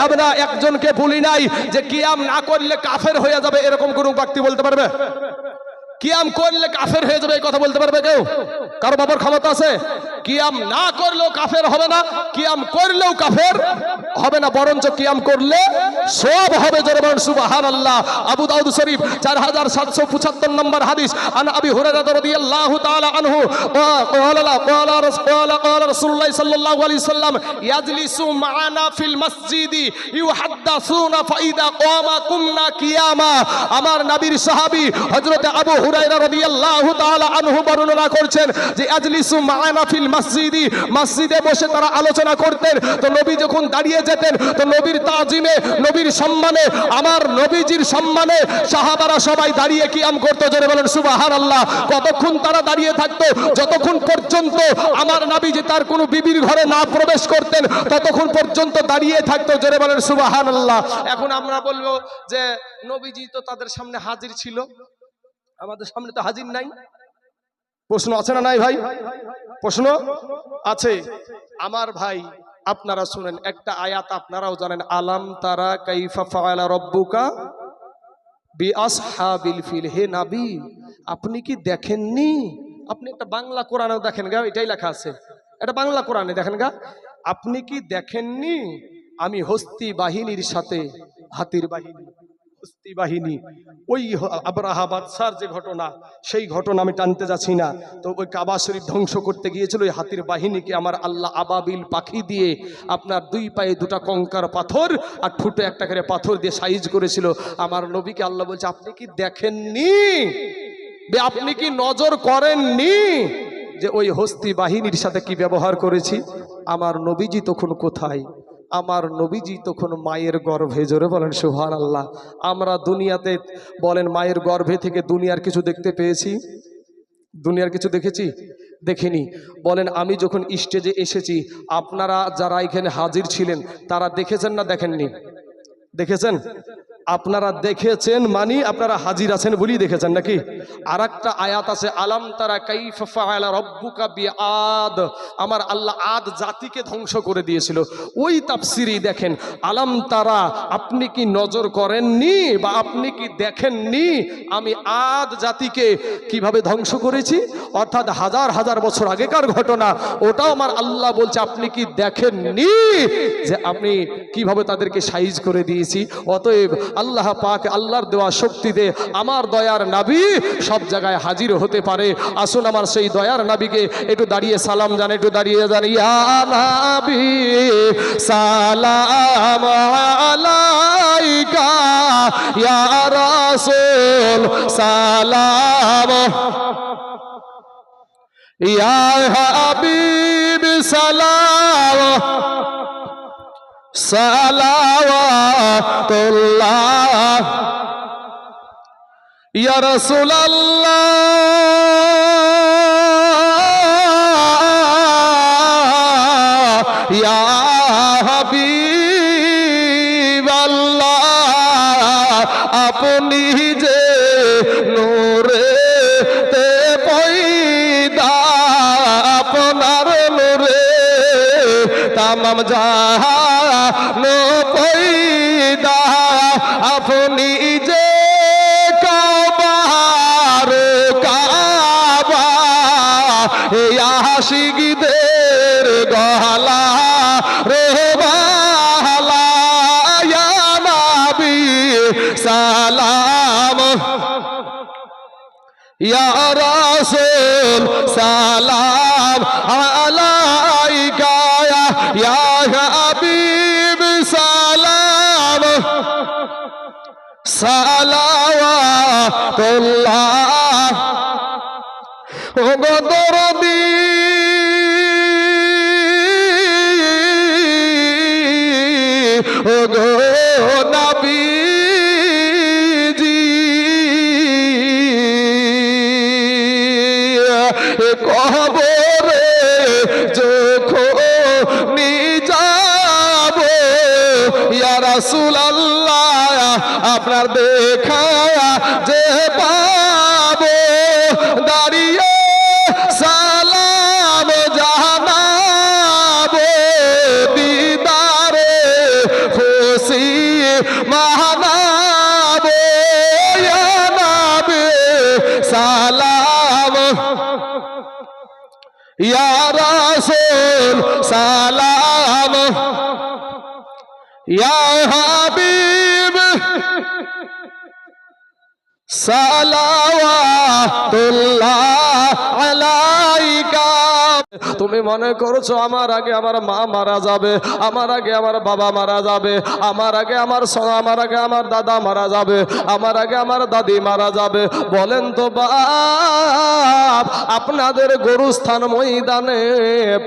আমরা একজনকে বলি নাই যে কিয়াম না করলে কাফের হয়ে যাবে, এরকম কোন ব্যক্তি বলতে পারবে? কিয়াম করলে কাফের হয়ে যাবে এই কথা বলতে পারবে কেউ? কারো বাবার ক্ষমতা আছে? কিয়াম না করলেও কাফের হবে না, কিয়াম করলেও কাফের হবে না, বরঞ্চ কিয়াম করলে সব হবে। জোরে বলুন সুবহানাল্লাহ। আবু দাউদ শরীফ 4775 নম্বর হাদিস, আন আবি হুরায়রা রাদিয়াল্লাহু তাআলা আনহু ক্বালা রাসূলুল্লাহ সাল্লাল্লাহু আলাইহি ওয়াসাল্লাম ইয়াজলিসু মা'ানা ফিল মসজিদি ইউহাদ্দাসুনা ফাইদা ক্বামা কুমনা কিয়ামা। আমার নবীর সাহাবী হযরত আবু হুরায়রা রাদিয়াল্লাহু তাআলা আনহু বর্ণনা করছেন যে ইয়াজলিসু মা'ানা ফিল মসজিদি, মসজিদে বসে তারা আলোচনা করতেন। তো নবী যখন দাঁড়িয়ে যেতেন তো নবীর তাজিমে, নবীর সম্মানে, আমার নবীজির সম্মানে সাহাবারা সবাই দাঁড়িয়ে কিয়াম করতে। জোরে বলেন সুবহানাল্লাহ। কতক্ষণ তারা দাঁড়িয়ে থাকতো? যতক্ষণ পর্যন্ত আমার নবীজি তার কোনো বিবির ঘরে না প্রবেশ করতেন ততক্ষণ পর্যন্ত দাঁড়িয়ে থাকতো। জোরে বলেন সুবহানাল্লাহ। এখন আমরা বলবো যে নবীজি তো তাদের সামনে হাজির ছিল, আমাদের সামনে তো হাজির নাই। প্রশ্ন আছে না নাই ভাই? প্রশ্ন আছে। আমার ভাই আপনারা শুনেন একটা আয়াত, আপনারাও জানেন, আলাম তারা কাইফা ফাআলা রাব্বুকা বিআসহাবিল ফিল। হে নবী, আপনি কি দেখেননি? আপনি একটা বাংলা কোরআনেও দেখেন গা, এটাই লেখা আছে, এটা বাংলা কোরআনে দেখেন গা, আপনি কি দেখেননি আমি হস্তি বাহিনীর সাথে, হাতির বাহিনী, হস্তি বাহিনী, ওই আবরাহা বাদশার যে ঘটনা, সেই ঘটনা আমি টানতে যাচ্ছি না। তো ওই কাবা শরীফ ধ্বংস করতে গিয়েছিল ওই হাতির বাহিনীকে আমার আল্লাহ আবাবিল পাখি দিয়ে আপনার দুই পায়ে দুটা কঙ্কার পাথর আর ঠুটে একটা করে পাথর দিয়ে সাইজ করেছিল। আমার নবীকে আল্লাহ বলছে আপনি কি দেখেননি, আপনি কি নজর করেননি যে ওই হস্তি বাহিনীর সাথে কি ব্যবহার করেছি? আমার নবীজি তখন কোথায়? আমার নবীজি তখন মায়ের গর্ভে। জোরে বলেন সুবহানাল্লাহ। আমরা দুনিয়াতে বলেন মায়ের গর্ভে থেকে দুনিয়ার কিছু দেখতে পেয়েছি? দুনিয়ার কিছু দেখেছি? দেখিনি। বলেন আমি যখন স্টেজে এসেছি আপনারা যারা এখানে হাজির ছিলেন তারা দেখেছেন না দেখেননি? দেখেছেন? আপনারা দেখেছেন মানে আপনারা হাজির আছেন বলেই দেখেছেন নাকি? আর একটা আয়াত আছে, আলাম তারা কাইফা ফাআলা রাব্বুকা বিআদ। আমার আল্লাহ আদ জাতিকে ধ্বংস করে দিয়েছিল, ওই তাফসিরেই দেখেন আলাম তারা, আপনি কি নজর করেননি বা আপনি কি দেখেননি আমি আদ জাতিকে কিভাবে ধ্বংস করেছি? অর্থাৎ হাজার হাজার বছর আগেকার ঘটনা, ওটাও আমার আল্লাহ বলছে আপনি কি দেখেননি যে আপনি কিভাবে তাদেরকে সাইজ করে দিয়েছি। অতএব আল্লাহ পাক আল্লাহর দেওয়া শক্তিতে আমার দয়ার নবী সব জায়গায় হাজির হতে পারে। আসুন আমার সেই দয়ার নবীকে একটু দাঁড়িয়ে সালাম জান, একটু দাঁড়িয়ে জান, ইয়া নবী সালাম আলাইকা, ইয়া রাসূল সালাম, ইয়া হাবিব সালাম, সালাওয়াতুল্লাহ ইয়া রাসূলুল্লাহ ইয়া হাবিবাল্লাহ। আপনি যে নূরে তে পয়দা, আপনার নূরে তামাম জাহান পয়দা। আপনি যে কাবার কাবা, এই আশিকদের গলা রে বালা, ইয়া নবী সালাম, ইয়া রাসূল সালাম আলাইকা, ইয়া হাবিব সালাম, সালাওয়াতুল্লাহ। ও গো দরদি ও গো নবীজি, কবরে যখন যাব ইয়া রাসূলুল্লাহ আপনার দেখা যে পাবো, দাঁড়িয়ে সালাম জানাবো, দিদারে ইয়া রাসূল সালাম, ইয়া হাবিব সালাওয়াতুল্লাহ আলাইকা। তুমি মনে করছো আমার আগে আমার মা মারা যাবে, আমার আগে আমার বাবা মারা যাবে, আমার আগে আমার দাদা মারা যাবে, আমার আগে আমার দাদি মারা যাবে। বলেন তো বাপ, আপনাদের গরুস্থান ময়দানে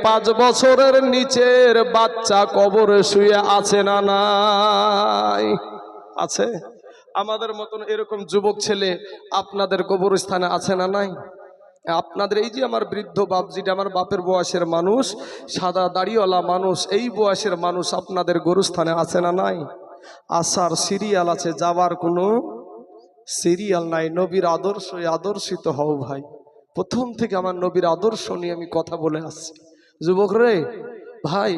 5 বছরের নিচের বাচ্চা কবরে শুয়ে আছে না নাই? আছে। আমাদের মতন এরকম যুবক ছেলে আপনাদের কবরস্থানে আছে না নাই? আপনাদের এই যে আমার বৃদ্ধ বাপ, যেটা আমার বাপের বয়সের মানুষ, সাদা দাড়িওয়ালা মানুষ, এই বয়সের মানুষ আপনাদের গরুস্থানে আছে না নাই? আসার সিরিয়াল আছে, যাবার কোনো সিরিয়াল নাই। নবীর আদর্শ, আদর্শিত হও ভাই। প্রথম থেকে আমার নবীর আদর্শ নিয়ে আমি কথা বলে আসছি। যুবক রে ভাই,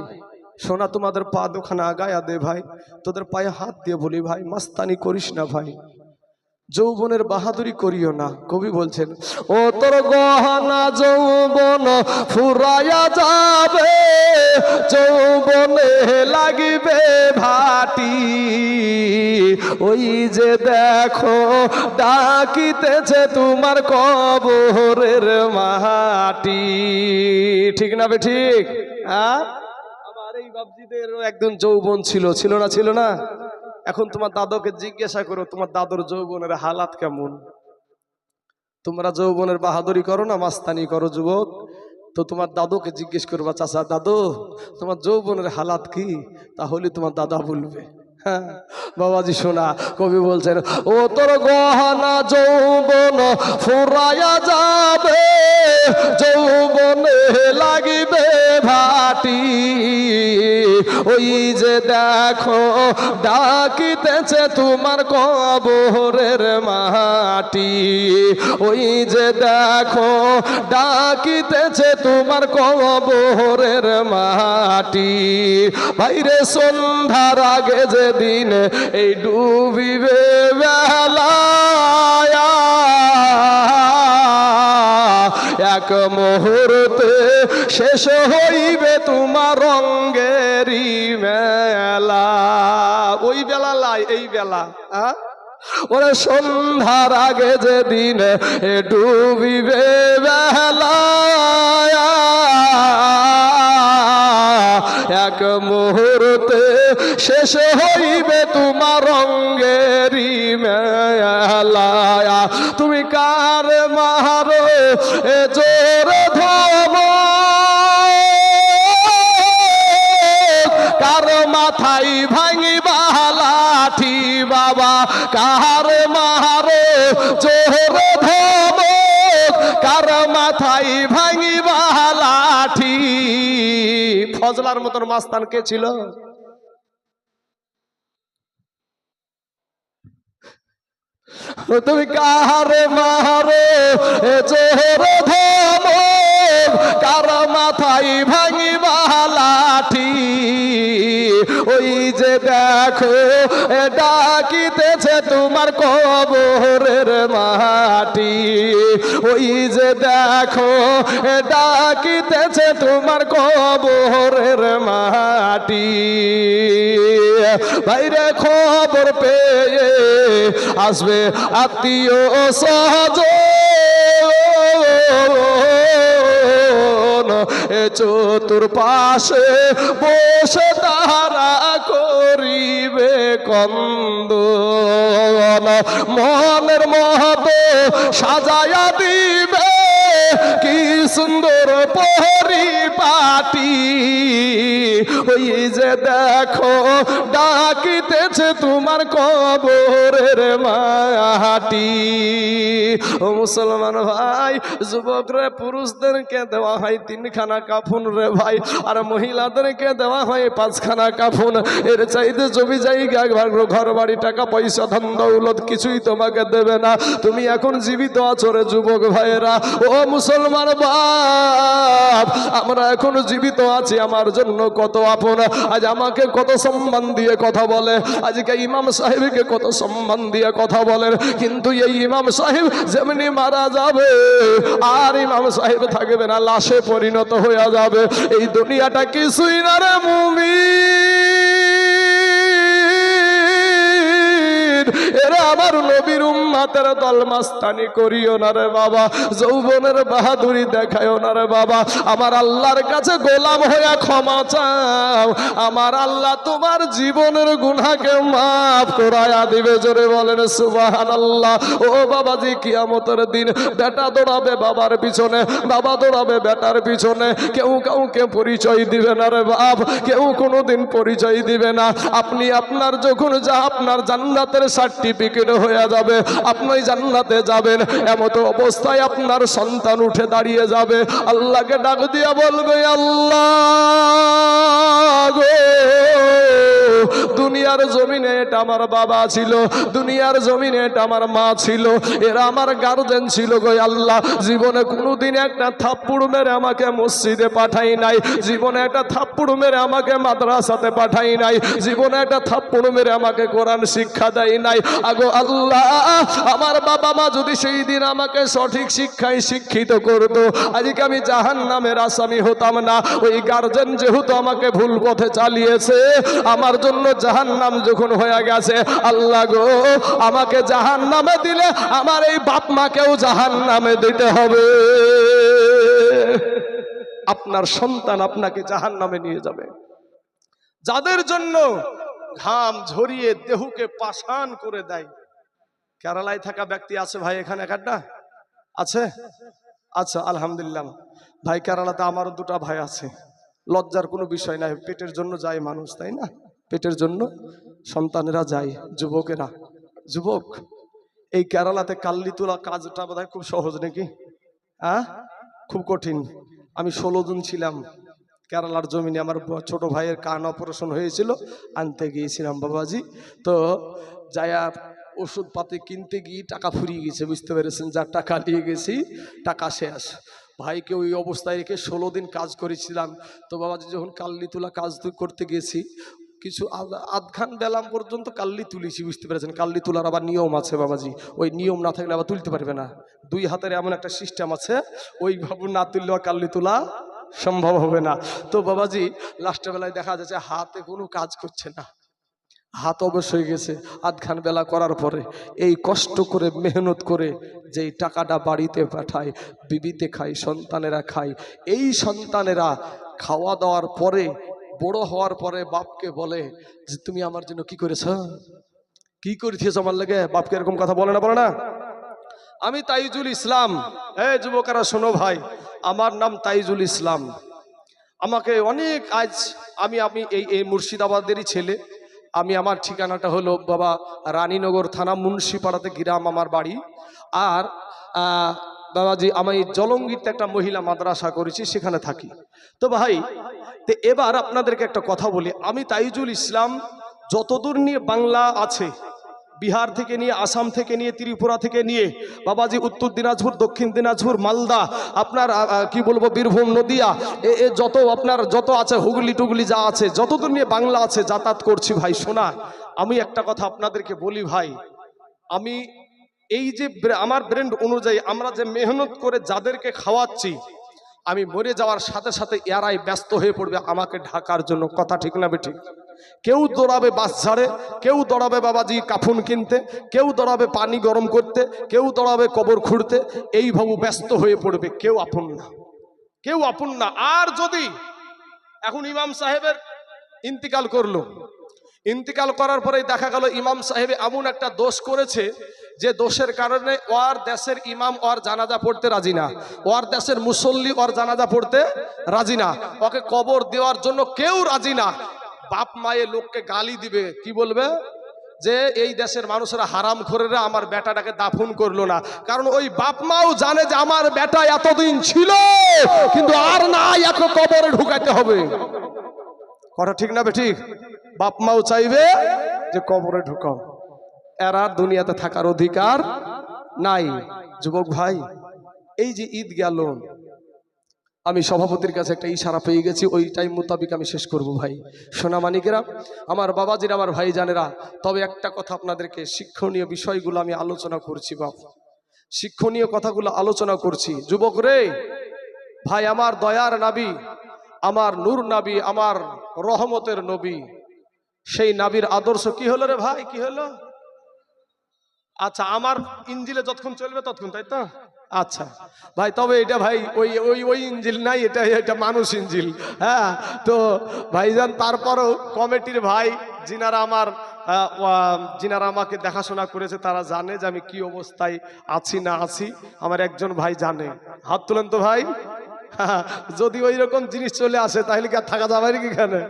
সোনা তোমাদের পা দুখানা আগায়া দে ভাই, তোদের পায়ে হাত দিয়ে বলি ভাই, মাস্তানি করিস না ভাই, যৌবনের বাহাদুরি করিও না। কবি বলছেন, ও তোর গহনা যৌবন ফুরাইয়া যাবে, যৌবনে লাগিবে ভাটি, ওই যে দেখো ডাকিতেছে তোমার কবরের মাটি। ঠিক না বে ঠিক? হ্যাঁ, এই বাপজিদেরও একদিন যৌবন ছিল, ছিল না? ছিল না? এখন তোমার দাদুকে জিজ্ঞাসা করো তোমার দাদুর যৌবনের হালাত কেমন। তোমরা যৌবনের বাহাদুরি করো না মাস্তানি করো যুবক, তো তোমার দাদুকে জিজ্ঞেস করবা, চাচা দাদু তোমার যৌবনের হালাত কি, তাহলে তোমার দাদা বলবে। হ্যাঁ বাবাজি শোনা, কবি বলছেন, ও তোর গহনা যৌবন ফুরাইয়া যাবে, যৌবনে লাগিবে ভাটি, ওই যে দেখো ডাকিতেছে তোমার কবরের মাটি, ওই যে দেখো ডাকিতেছে তোমার কবরের মাটি। বাইরে সন্ধ্যার আগে যেদিন এই ডুবিবে বেলা, এক মুহূর্তে শেষ হইবে তোমার রঙ্গেরি মেলা। ওই বেলা লাই, এই বেলা। ওরে সন্ধ্যার আগে যেদিন ডুবিবে বেলা, এক মুহূর্তে শেষ হইবে তোমার রঙ্গেরি মেলা। তুমি কার মারো এ জোর ধম, কার মাথায় ভাঙিবা লাঠি বাবা, কার মারো জোর ধম, কার মাথায় ভাঙিবা লাঠি। ফজলার মতন মাস্তান কে ছিল? তুমি কাহারে মারো জোর ধম, কার মাথায় ভাঙিবা লাঠি, ওই যে দেখো ডাকিতেছে তোমার কবরের মাটি, ওই যে দেখো ডাকিতেছে তোমার কবরের মাটি। বাইরে খবর পেয়ে আসবে আত্মীয় স্বজন, চতুর্পাশে বসে তারা করিবে কন্দন, মনের মতো সাজায়া দিবে কি সুন্দর পরিপাটি, ওই যে দেখো ডাকিতেছে তোমার কবরের মাটি। ও মুসলমান ভাই, যুবক রে, পুরুষদেরকে দেওয়া হয় 3খানা কাফন রে ভাই, আর মহিলাদেরকে দেওয়া হয় 5খানা কাফন। এর চাইতে জমি জায়গা ঘর বাড়ি টাকা পয়সা ধন দৌলত কিছুই তোমাকে দেবে না। তুমি এখন জীবিত আছো রে যুবক ভাইয়েরা, ও মুসলমান বাপ, আমরা এখন জীবিত আছি, আমার জন্য কত কত আপন, আজ আমাকে কত সম্মান দিয়ে কথা বলে, আজকে ইমাম সাহেবকে কত সম্মান দিয়ে কথা বলেন। কিন্তু এই ইমাম সাহেব যেমনি মারা যাবে আর ইমাম সাহেব থাকবে না, লাশে পরিণত হয়ে যাবে। এই দুনিয়াটা কিছুই না রে মুমিন, এরা আমার নবীর উম্মতের দল মাস্তানি করিও না রে বাবা, যৌবনের বাহাদুরি দেখায়ও না রে বাবা। আমার আল্লাহর কাছে গোলাম হয়ে ক্ষমা চাও, আমার আল্লাহ তোমার জীবনের গুনাহকে মাফ করায়া দিবে। জোরে বলেন সুবহানাল্লাহ। ও বাবাজি, কিয়ামতের দিন বেটা দৌড়াবে বাবার পিছনে, বাবা দৌড়াবে বেটার পিছনে, কেউ কাউকে পরিচয় দিবে না রে বাপ, কেউ কোনোদিন পরিচয় দিবে না। আপনি আপনার যখন আপনার জান্নাতের সার্টিফিকেট হয়ে যাবে, আপনি জান্নাতে যাবেন, এমত অবস্থায় আপনার সন্তান উঠে দাঁড়িয়ে যাবে, আল্লাহকে ডাক দিয়ে বলবে, আল্লাহ গো, দুনিয়ার জমিনে এটা আমার বাবা ছিল, দুনিয়ার জমিনে এটা আমার মা ছিল, এরা আমার গার্জেন ছিল গো আল্লাহ। জীবনে কোনোদিন একটা থাপ্পড় মেরে আমাকে মসজিদে পাঠাই নাই, জীবনে একটা থাপ্পড় মেরে আমাকে মাদ্রাসাতে পাঠাই নাই, জীবনে একটা থাপ্পড় মেরে আমাকে কোরআন শিক্ষা দেয় নাই। আগো আল্লাহ, আমার বাবা মা যদি সেই দিন আমাকে সঠিক শিক্ষায় শিক্ষিত করতো, আজকে আমি জাহান্নামের আসামি হতাম না। ওই গার্জেন যেহেতু আমাকে ভুল পথে চালিয়েছে, আমার জন্য জাহান্নাম যখন হয়ে গেছে, আল্লাহ গো, আমাকে জাহান্নামে দিলে আমার এই বাপ মাকেও জাহান্নামে দিতে হবে। আপনার সন্তান আপনাকে জাহান্নামে নিয়ে যাবে। যাদের জন্য ঘাম ঝরিয়ে দেহকে পাষাণ করে দেয়। কেরালায় থাকা ব্যক্তি আছে ভাই এখানে একটা আছে? আচ্ছা, আলহামদুলিল্লাহ ভাই। কেরালাতে আমারও দুটা ভাই আছে, লজ্জার কোনো বিষয় নাই। পেটের জন্য যায় মানুষ, তাই না? পেটের জন্য সন্তানেরা যায়, যুবকেরা। যুবক, এই কেরালাতে কাল্লি তোলা কাজটা বোধহয় খুব সহজ নাকি? হ্যাঁ, খুব কঠিন। আমি 16 জন ছিলাম কেরালার জমিনে, আমার ছোট ভাইয়ের কান অপারেশন হয়েছিল, আনতে গিয়েছিলাম বাবাজি। তো যায়া ওষুধপাতি কিনতে গিয়ে টাকা ফুরিয়ে গেছে, বুঝতে পেরেছেন? যার টাকা নিয়ে গেছি টাকা শেষ। ভাইকে ওই অবস্থায় রেখে 16 দিন কাজ করেছিলাম। তো বাবাজি যখন কাল্লি তোলা কাজ করতে গেছি, কিছু আধখান বেলাম পর্যন্ত কাল্লি তুলেছি, বুঝতে পেরেছেন? কাল্লি তোলার আবার নিয়ম আছে বাবাজি, ওই নিয়ম না থাকলে আবার তুলতে পারবে না। 2 হাতের এমন একটা সিস্টেম আছে, ওই ভাবে না তুললে কাল্লি তোলা সম্ভব হবে না। তো বাবাজি লাস্টের বেলায় দেখা যাচ্ছে হাতে কোনো কাজ করছে না, হাত অবশ্যই গেছে। আধখান বেলা করার পরে এই কষ্ট করে মেহনত করে যেই টাকাটা বাড়িতে পাঠায়, বিবিতে খায়, সন্তানেরা খায়, এই সন্তানেরা খাওয়া দাওয়ার পরে বড় হওয়ার পরে বাপকে বলে যে তুমি আমার জন্য কি করেছ, কি করেছিস আমার লাগে? বাপকে এরকম কথা বলে না, বলে না? আমি তাইজুল ইসলাম। এই যুবকেরা শোনো ভাই, আমার নাম তাইজুল ইসলাম। আমাকে অনেক আজ আমি এই মুর্শিদাবাদেরই ছেলে। আমার ঠিকানাটা হলো বাবা রানীনগর থানা, মুন্সিপাড়াতে গ্রাম আমার বাড়ি। আর বাবাজি আমি জলঙ্গিতে একটা মহিলা মাদ্রাসা করেছি, সেখানে থাকি। তো ভাই, তো এবার আপনাদেরকে একটা কথা বলি। আমি তাইজুল ইসলাম যতদূর নিয়ে বাংলা আছে, বিহার থেকে নিয়ে, আসাম থেকে নিয়ে, ত্রিপুরা থেকে নিয়ে, বাবাজি উত্তর দিনাজপুর, দক্ষিণ দিনাজপুর, মালদা, আপনার কি বলবো, বীরভূম, নদিয়া, যত আপনার যত আছে, হুগলি টুগলি যা আছে, যতদূর নিয়ে বাংলা আছে যাতায়াত করছি ভাই। শোনা, আমি একটা কথা আপনাদেরকে বলি ভাই, আমি এই যে আমার ব্র্যান্ড অনুযায়ী আমরা যে মেহনত করে যাদেরকে খাওয়াচ্ছি, আমি মরে যাওয়ার সাথে সাথে এরাই ব্যস্ত হয়ে পড়বে আমাকে ঢাকার জন্য। কথা ঠিক না বেঠিক? কেউ দৌড়াবে বাস ঝাড়ে, কেউ দৌড়াবে বাবাজি কাফন কিনতে, কেউ দৌড়াবে পানি গরম করতে, কেউ দৌড়াবে কবর খুঁড়তে, এইভাবে ব্যস্ত হয়ে পড়বে। কেউ আপন না, কেউ আপন না। আর যদি এখন ইমাম সাহেবের ইন্তিকাল করলো, ইন্তিকাল করার পরে দেখা গেল ইমাম সাহেব এমন একটা দোষ করেছে যে দোষের কারণে ওর দেশের ইমাম ওর জানাজা পড়তে রাজি না, ওর দেশের মুসল্লি ওর জানাজা পড়তে রাজি না, ওকে কবর দেওয়ার জন্য কেউ রাজি না। বাপ মায়ে লোককে গালি দিবে, কি বলবে? যে এই দেশের মানুষেরা হারাম খোরেরা আমার বেটাটাকে দাফন করলো না। কারণ ওই বাপ মাও জানে যে আমার বেটা এতদিন ছিল, কিন্তু আর নাই, এখন কবরে ঢুকাইতে হবে। কথা ঠিক না বেঠিক? বাপ মাও চাইবে যে কবরে ঢুকাও, এরা দুনিয়াতে থাকার অধিকার নাই। যুবক ভাই, এই যে ঈদ গেল, আমি সভাপতির কাছে একটা ইশারা পেয়ে গেছি, ওই টাইম মোতাবিক আমি শেষ করব ভাই। সোনা মানিকেরা, আমার বাবাজিরা, আমার ভাই জানেরা, তবে একটা কথা আপনাদেরকে, শিক্ষণীয় বিষয়গুলো আমি আলোচনা করছি বাপ, শিক্ষণীয় কথাগুলো আলোচনা করছি। যুবক রে ভাই, আমার দয়ার নবী, আমার নূর নবী, আমার রহমতের নবী, সেই নবীর আদর্শ কি হলো রে ভাই, কি হলো? আচ্ছা, আমার ইঞ্জিলে যতক্ষণ চলবে ততক্ষণ, তাই তো? আচ্ছা ভাই, তবে এটা ভাই ওই ওই ওই ইঞ্জিল নাই, এটা এটা মানুষ ইঞ্জিল। হ্যাঁ, তো ভাইজান, তারপরও কমিটির ভাই যিনারা আমার যিনারা আমাকে দেখাশোনা করেছে তারা জানে যে আমি কি অবস্থায় আছি না আছি। আমার একজন ভাই জানে, হাত তুলেন তো ভাই। যদি ওই রকম জিনিস চলে আসে তাহলে কি আর থাকা যাবে নাকি এখানে?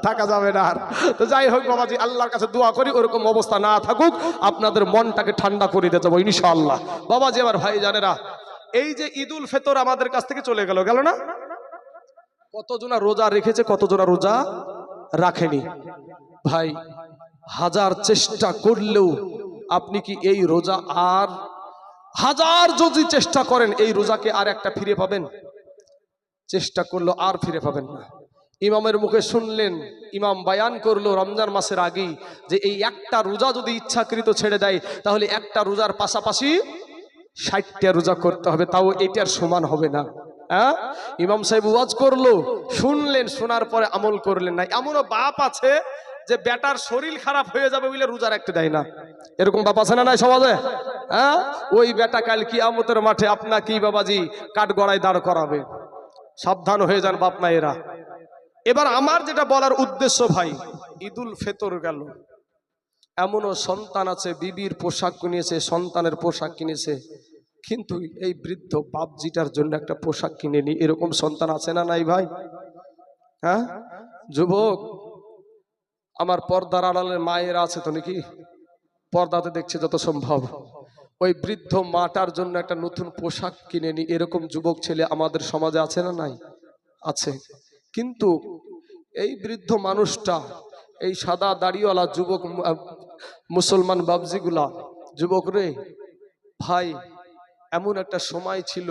থাকা যাবে না আর। তো যাই হোক বাবাজি, আল্লাহর কাছে দোয়া করি ওরকম অবস্থা না থাকুক, আপনাদের মনটাকে ঠান্ডা করে দিতে যাবো ইনশাআল্লাহ। বাবাজি আমার ভাই জানেরা, এই যে ঈদুল ফিতর আমাদের কাছ থেকে চলে গেল না, কতজনা রোজা রেখেছে, কতজনা রোজা রাখেনি। ভাই, হাজার চেষ্টা করলেও আপনি কি এই রোজা, আর হাজার যদি চেষ্টা করেন এই রোজাকে আর একটা ফিরে পাবেন? চেষ্টা করলো আর ফিরে পাবেন না। ইমামের মুখে শুনলেন, ইমাম বায়ান করলো রমজান মাসের আগেই, যে এই একটা রোজা যদি ইচ্ছাকৃত ছেড়ে দেয় তাহলে একটা রোজার পাশাপাশি 60টা রোজা করতে হবে, তাও এটার সমান হবে না। হ্যাঁ, ইমাম সাহেব ওয়াজ করলো, শুনলেন, শোনার পরে আমল করলেন না। এমনও বাপ আছে যে বেটার শরীর খারাপ হয়ে যাবে বলে রোজা রাখতে দেয় না। এরকম বাপ আছে না নাই সমাজে? হ্যাঁ, ওই বেটা কাল কিয়ামতের মাঠে আপনাকে বাবাজি কাঠগড়ায় দাঁড় করাবে। সাবধান হয়ে যান বাপ মায়েরা। এবার আমার যেটা বলার উদ্দেশ্য ভাই, ঈদুল ফিতর গেল, এমনও সন্তান আছে বিবির পোশাক কিনেছে, সন্তানের পোশাক কিনেছে, কিন্তু এই বৃদ্ধ বাপজিটার জন্য একটা পোশাক কিনেনি। এরকম সন্তান আছে না নাই ভাই? হ্যাঁ যুবক, আমার পর্দার আড়ালের মায়েরা আছে তো নাকি? পর্দাতে দেখছে যত সম্ভব, ওই বৃদ্ধ মাটার জন্য একটা নতুন পোশাক কিনেনি। এরকম যুবক ছেলে আমাদের সমাজে আছে না নাই? আছে। কিন্তু এই বৃদ্ধ মানুষটা, এই সাদা দাড়িওয়ালা যুবক মুসলমান বাবজিগুলা, যুবক রে ভাই, এমন একটা সময় ছিল,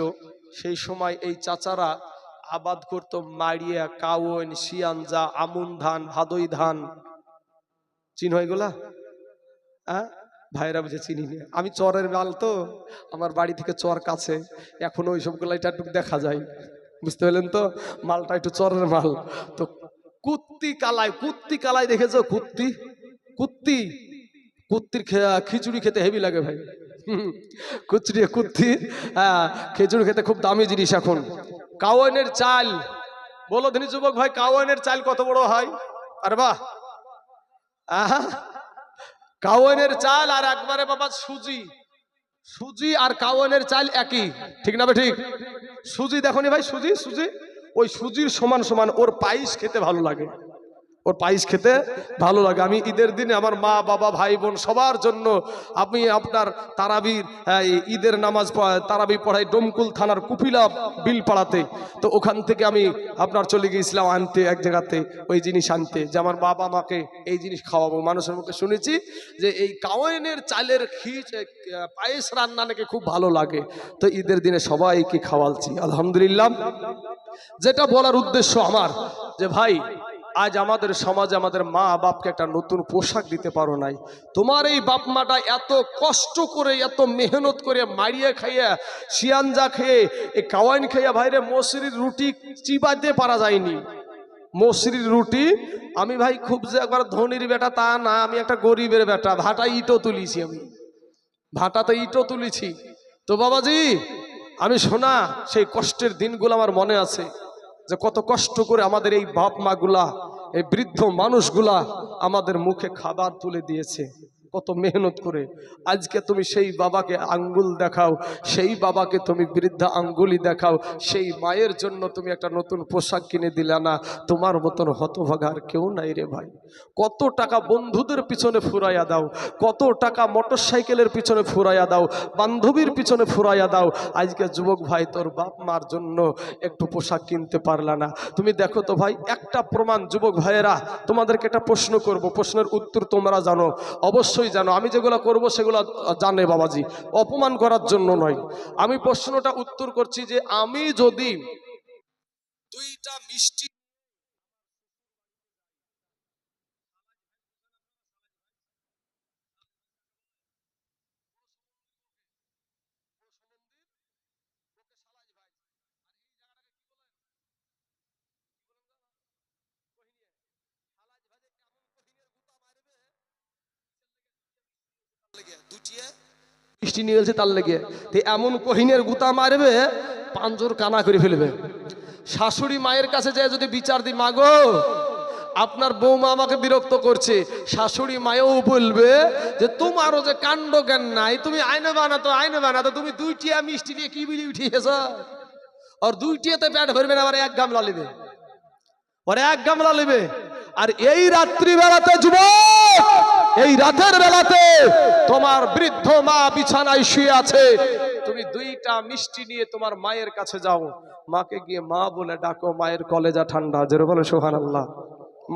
সেই সময় এই চাচারা আবাদ করতো মাড়িয়া, কাওন, শিয়ানজা, আমুন ধান, ভাদই ধান। চিন হয়ে গেলা? হ্যাঁ ভাইরা বুঝে চিনি না, আমি চরের মাল তো, আমার বাড়ি থেকে চর কাছে, এখনো ওই সবগুলো এটা একটু দেখা যায়, বুঝতে পারলেন তো? মালটা একটু চরের মাল তো। কুত্তি কালাই, কুত্তি কালাই দেখেছো? কুত্তি, কুত্তি, কুত্তির খিচুড়ি খেতে হেভি লাগে ভাই। কুচড়ি কুত্তি, খিচুড়ি খেতে খুব দামি জিনিস এখন। কাওয়ানের চাল, বলো ধনী যুবক ভাই, কাওয়ানের চাল কত বড় হয়? আর বাহ, কাওয়ানের চাল আর একবারে বাবা সুজি, সুজি আর কাওয়ানের চাল একই, ঠিক না? ঠিক। সুজি দেখনি ভাই, সুজি, সুজি ওই সুজির সমান সমান। ওর পায়েস খেতে ভালো লাগে, ওর পায়েস খেতে ভালো লাগে। আমি ঈদের দিনে আমার মা বাবা ভাই বোন সবার জন্য আমি আপনার তারাবির ঈদের নামাজ তারাবি পড়াই ডোমকুল থানার কুপিলা বিল পাড়াতে। তো ওখান থেকে আমি আপনার চলে গিয়েছিলাম আনতে, এক জায়গাতে ওই জিনিস আনতে, যে আমার বাবা মাকে এই জিনিস খাওয়াবো। মানুষের মুখে শুনেছি যে এই কাওয়ানের চালের পায়েস রান্না নাকি খুব ভালো লাগে। তো ঈদের দিনে সবাইকে খাওয়ালছি আলহামদুলিল্লাহ। যেটা বলার উদ্দেশ্য আমার, যে ভাই আজ আমাদের সমাজে আমাদের মা বাপকে একটা নতুন পোশাক দিতে পারো নাই। তোমার এই বাপ মাটা এত কষ্ট করে, এত মেহনত করে, মারিয়ে খাইয়া, শিয়ানজা খেয়ে, এই কাওয়াইন খাইয়া ভাইরে মসুরির রুটি চিবাইতে পারা যায়নি। মসুরির রুটি, আমি ভাই খুব যে একবার ধনির বেটা তা না, আমি একটা গরিবের বেটা, ভাটা ইটও তুলিছি, আমি ভাটাতে ইটও তুলেছি। তো বাবাজি আমি শোনা সেই কষ্টের দিনগুলো আমার মনে আছে, যে কত কষ্ট করে আমাদের এই বাপ মাগুলা, এই বৃদ্ধ মানুষগুলা আমাদের মুখে খাবার তুলে দিয়েছে, কত মেহনত করে। আজকে তুমি সেই বাবাকে আঙ্গুল দেখাও, সেই বাবাকে তুমি বৃদ্ধা আঙ্গুলি দেখাও, সেই মায়ের জন্য তুমি একটা নতুন পোশাক কিনে দিলে না। তোমার মতন হতভাগা আর কেউ নাই রে ভাই। কত টাকা বন্ধুদের পিছনে ফুরাইয়া দাও, কত টাকা মোটর সাইকেলের পিছনে ফুরাইয়া দাও, বান্ধবীর পিছনে ফুরাইয়া দাও, আজকে যুবক ভাই তোর বাপ মার জন্য একটু পোশাক কিনতে পারলা না। তুমি দেখো তো ভাই, একটা প্রমাণ যুবক ভাইয়েরা, তোমাদেরকে একটা প্রশ্ন করব, প্রশ্নের উত্তর তোমরা জানো, অবশ্যই জানো। আমি যেগুলো করব সেগুলো জানে বাবাজি, অপমান করার জন্য নয়। আমি প্রশ্নটা উত্তর করছি যে আমি যদি দুইটা মিষ্টি মিষ্টি নিয়ে গেছে তার লেগে এমন কহিনের গুতা মারবে পাঁজর কানা করে ফেলবে। শাশুড়ি মায়ের কাছে যায় যদি বিচার দি, মাগো আপনার বৌমা আমাকে বিরক্ত করছে, শাশুড়ি মায়েও বলবে যে তোমারও যে কাণ্ড জ্ঞান নাই, তুমি আইনে বানাতো তুমি দুইটিয়া মিষ্টি দিয়ে কি বিলি উঠিয়েছ, আর দুইটিয়াতে পেট ভরবে না, আবার এক গামলা নেবে, ওর এক গামলা নেবে। আর এই রাত্রি বেলাতে যুবক, এই রাতের বেলাতে তোমার বৃদ্ধ মা বিছানায় শুয়ে আছে, তুমি দুইটা মিষ্টি নিয়ে তোমার মায়ের কাছে যাও, মাকে গিয়ে মা বলে ডাকো, মায়ের কলেজা ঠান্ডা, জোরে বলো সুবহানাল্লাহ,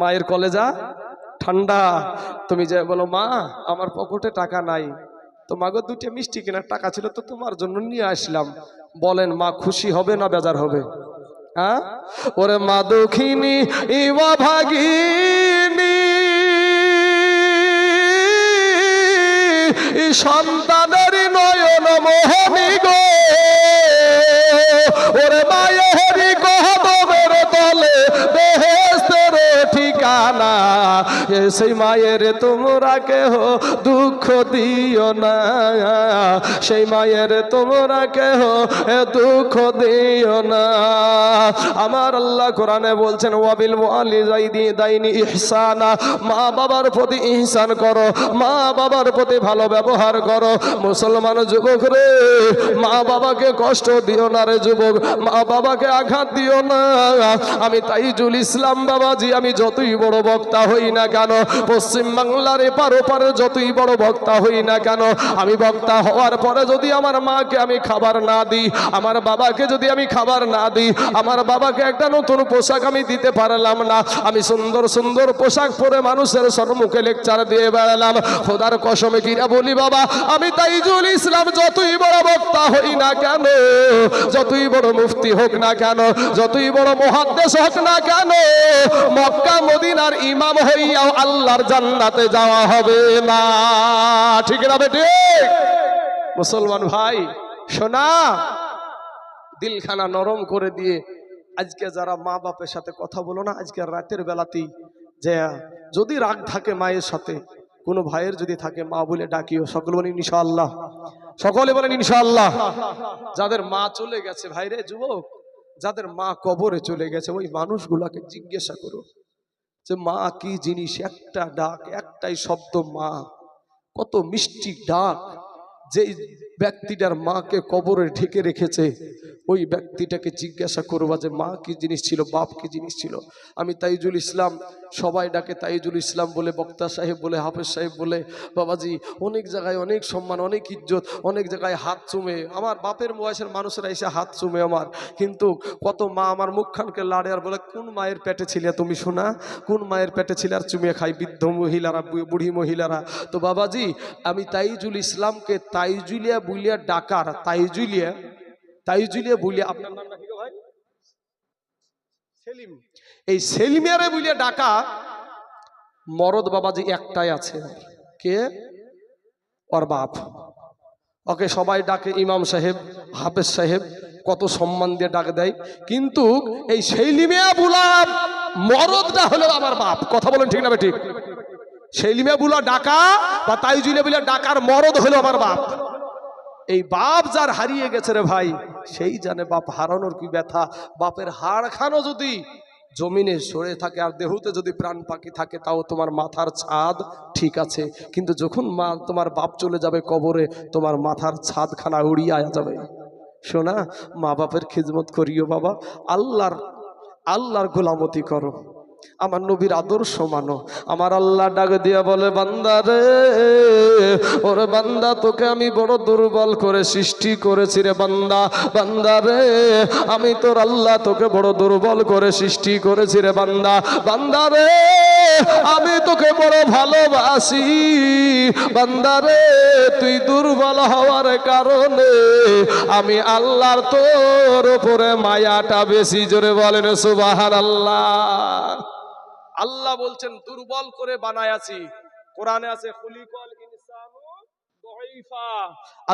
মায়ের কলেজা ঠান্ডা। তুমি যে বলো, মা আমার পকেটে টাকা নাই, তো মাগো দুইটা মিষ্টি কেনার টাকা ছিল তো তোমার জন্য নিয়ে আসলাম, বলেন মা খুশি হবে না বেজার হবে? হ্যাঁ, ওরে মা দক্ষিণী ইমা ভাগিনী সন্তানের নয়ন মোহনী গো, ওরে মায়েরি কদমের তলে বেহেশতের ঠিকানা, সেই মায়ের তোমরা কেহ দুঃখ দিও না, সেই মায়ের তোমরা কেহ দুঃখ দিও না। আমার আল্লাহ কোরআনে বলছেন, ওয়াবিল ওয়ালিদাইনি ইহসানা, মা বাবার প্রতি ইহসান করো, মা বাবার প্রতি ভালো ব্যবহার করো। মুসলমান যুবক রে, মা বাবাকে কষ্ট দিও না রে যুবক, মা বাবাকে আঘাত দিও না। আমি তাইজুল ইসলাম বাবাজি, আমি যতই বড় বক্তা হই না কেন, পশ্চিম বাংলার এপার ওপারে যতই বড় বক্তা হই না কেন, আমি বক্তা হওয়ার পরে যদি আমার মাকে আমি খাবার না দিই, আমার বাবাকে যদি আমি খাবার না দিই, আমার বাবাকে একটা নতুন পোশাক আমি দিতে পারলাম না, আমি সুন্দর সুন্দর পোশাক পরে মানুষের সম্মুখে লেকচার দিয়ে বেড়ালাম, খোদার কসমে কিরা বলি বাবা, আমি তাইজুল ইসলাম যতই বড় বক্তা হই না কেন, যতই বড় মুফতি হোক না কেন, যতই বড় মুহাদ্দিস হোক না কেন, মক্কা মদিনার ইমাম হইয়াও আল্লাহর জান্নাতে যাওয়া হবে না। ঠিক না বেটি? মুসলমান ভাই শোনা, দিলখানা নরম করে দিয়ে আজকে যারা মা বাপের সাথে কথা বলো না, আজকে রাতের বেলাতেই যে যদি রাগ থাকে মায়ের সাথে, কোনো ভাইয়ের যদি থাকে, মা বলে ডাকিও। সকলে বলেন ইনশাআল্লাহ, সকলে বলেন ইনশাআল্লাহ। যাদের মা চলে গেছে, ভাইরে যুবক, যাদের মা কবরে চলে গেছে, ওই মানুষগুলাকে জিজ্ঞাসা করো যে মা কি জিনিস। একটা ডাক, একটাই শব্দ মা, কত মিষ্টি ডাক। যে ব্যক্তিটার মাকে কবরে ঢেকে রেখেছে, ওই ব্যক্তিটাকে জিজ্ঞাসা করবা যে মা কি জিনিস ছিল, বাপ কি জিনিস ছিল। আমি তাইজুল ইসলাম, সবাই ডাকে তাইজুল ইসলাম বলে, বক্তা সাহেব বলে, হাফেজ সাহেব বলে, বাবাজি অনেক জায়গায় অনেক সম্মান, অনেক ইজ্জত, অনেক জায়গায় হাত চুমে, আমার বাপের বয়সের মানুষেরা এসে হাত চুমে আমার। কিন্তু কত মা আমার মুখখানকে লাড়ে আর বলে, কোন মায়ের পেটে ছিলে তুমি শোনা, কোন মায়ের পেটে ছিলে, আর চুমিয়ে খাই বৃদ্ধ মহিলারা, বুড়ি মহিলারা। তো বাবাজি আমি তাইজুল ইসলামকে তাইজুলিয়া বুলিয়া ডাকার, তাইজুলিয়া বুলিয়া, আপনার নাম নাকি ভাই? সেলিম। এই সেলিমিয়ারে বুলিয়া ডাকা মরদ বাবাজি একটাই আছে, কে? ওর বাপ। ওকে সবাই ডাকে ইমাম সাহেব, হাফেজ সাহেব, কত সম্মান দিয়ে ডাক দেয়, কিন্তু এই সেলিমিয়া বুলা মরদটা হলো আমার বাপ। কথা বলেন ঠিক না ঠিক? সেলিমিয়া বুলা ডাকা বা তাইজুলিয়া বুলিয়া ডাকার মরদ হলো আমার বাপ। এই বাপ যার হারিয়ে গেছে রে ভাই, সেই জানে বাপ হারানোর কি ব্যথা। বাপের হাড় খানো যদি জমিনে সরে থাকে আর দেহতে যদি প্রাণ পাখি থাকে, তাও তোমার মাথার ছাদ ঠিক আছে, কিন্তু যখন মা তোমার বাপ চলে যাবে কবরে, তোমার মাথার ছাদখানা উড়িয়ে যাবে। শোনা, মা বাপের খিদমত করিও বাবা, আল্লাহর গোলামতি করো। আমার নবীর আদর্শ মানো। আমার আল্লাহ ডাক দিয়া বলে, বান্দা রে, ওরে বান্দা, তোকে আমি বড় দুর্বল করে সৃষ্টি করেছি রে বান্দা। বান্দা রে, আমি তোর আল্লাহ তোকে বড় দুর্বল করে সৃষ্টি করেছি রে বান্দা। বান্দা রে, আমি তোকে বড় ভালোবাসি। বান্দা রে, তুই দুর্বল হওয়ার কারণে আমি আল্লাহর তোর উপরে মায়াটা বেশি। জোরে বলেন সুবহানাল্লাহ। আল্লাহ বলছেন দুর্বল করে বানায়াছি। কোরআনে আছে খুলিকাল ইনসানু দাঈফা।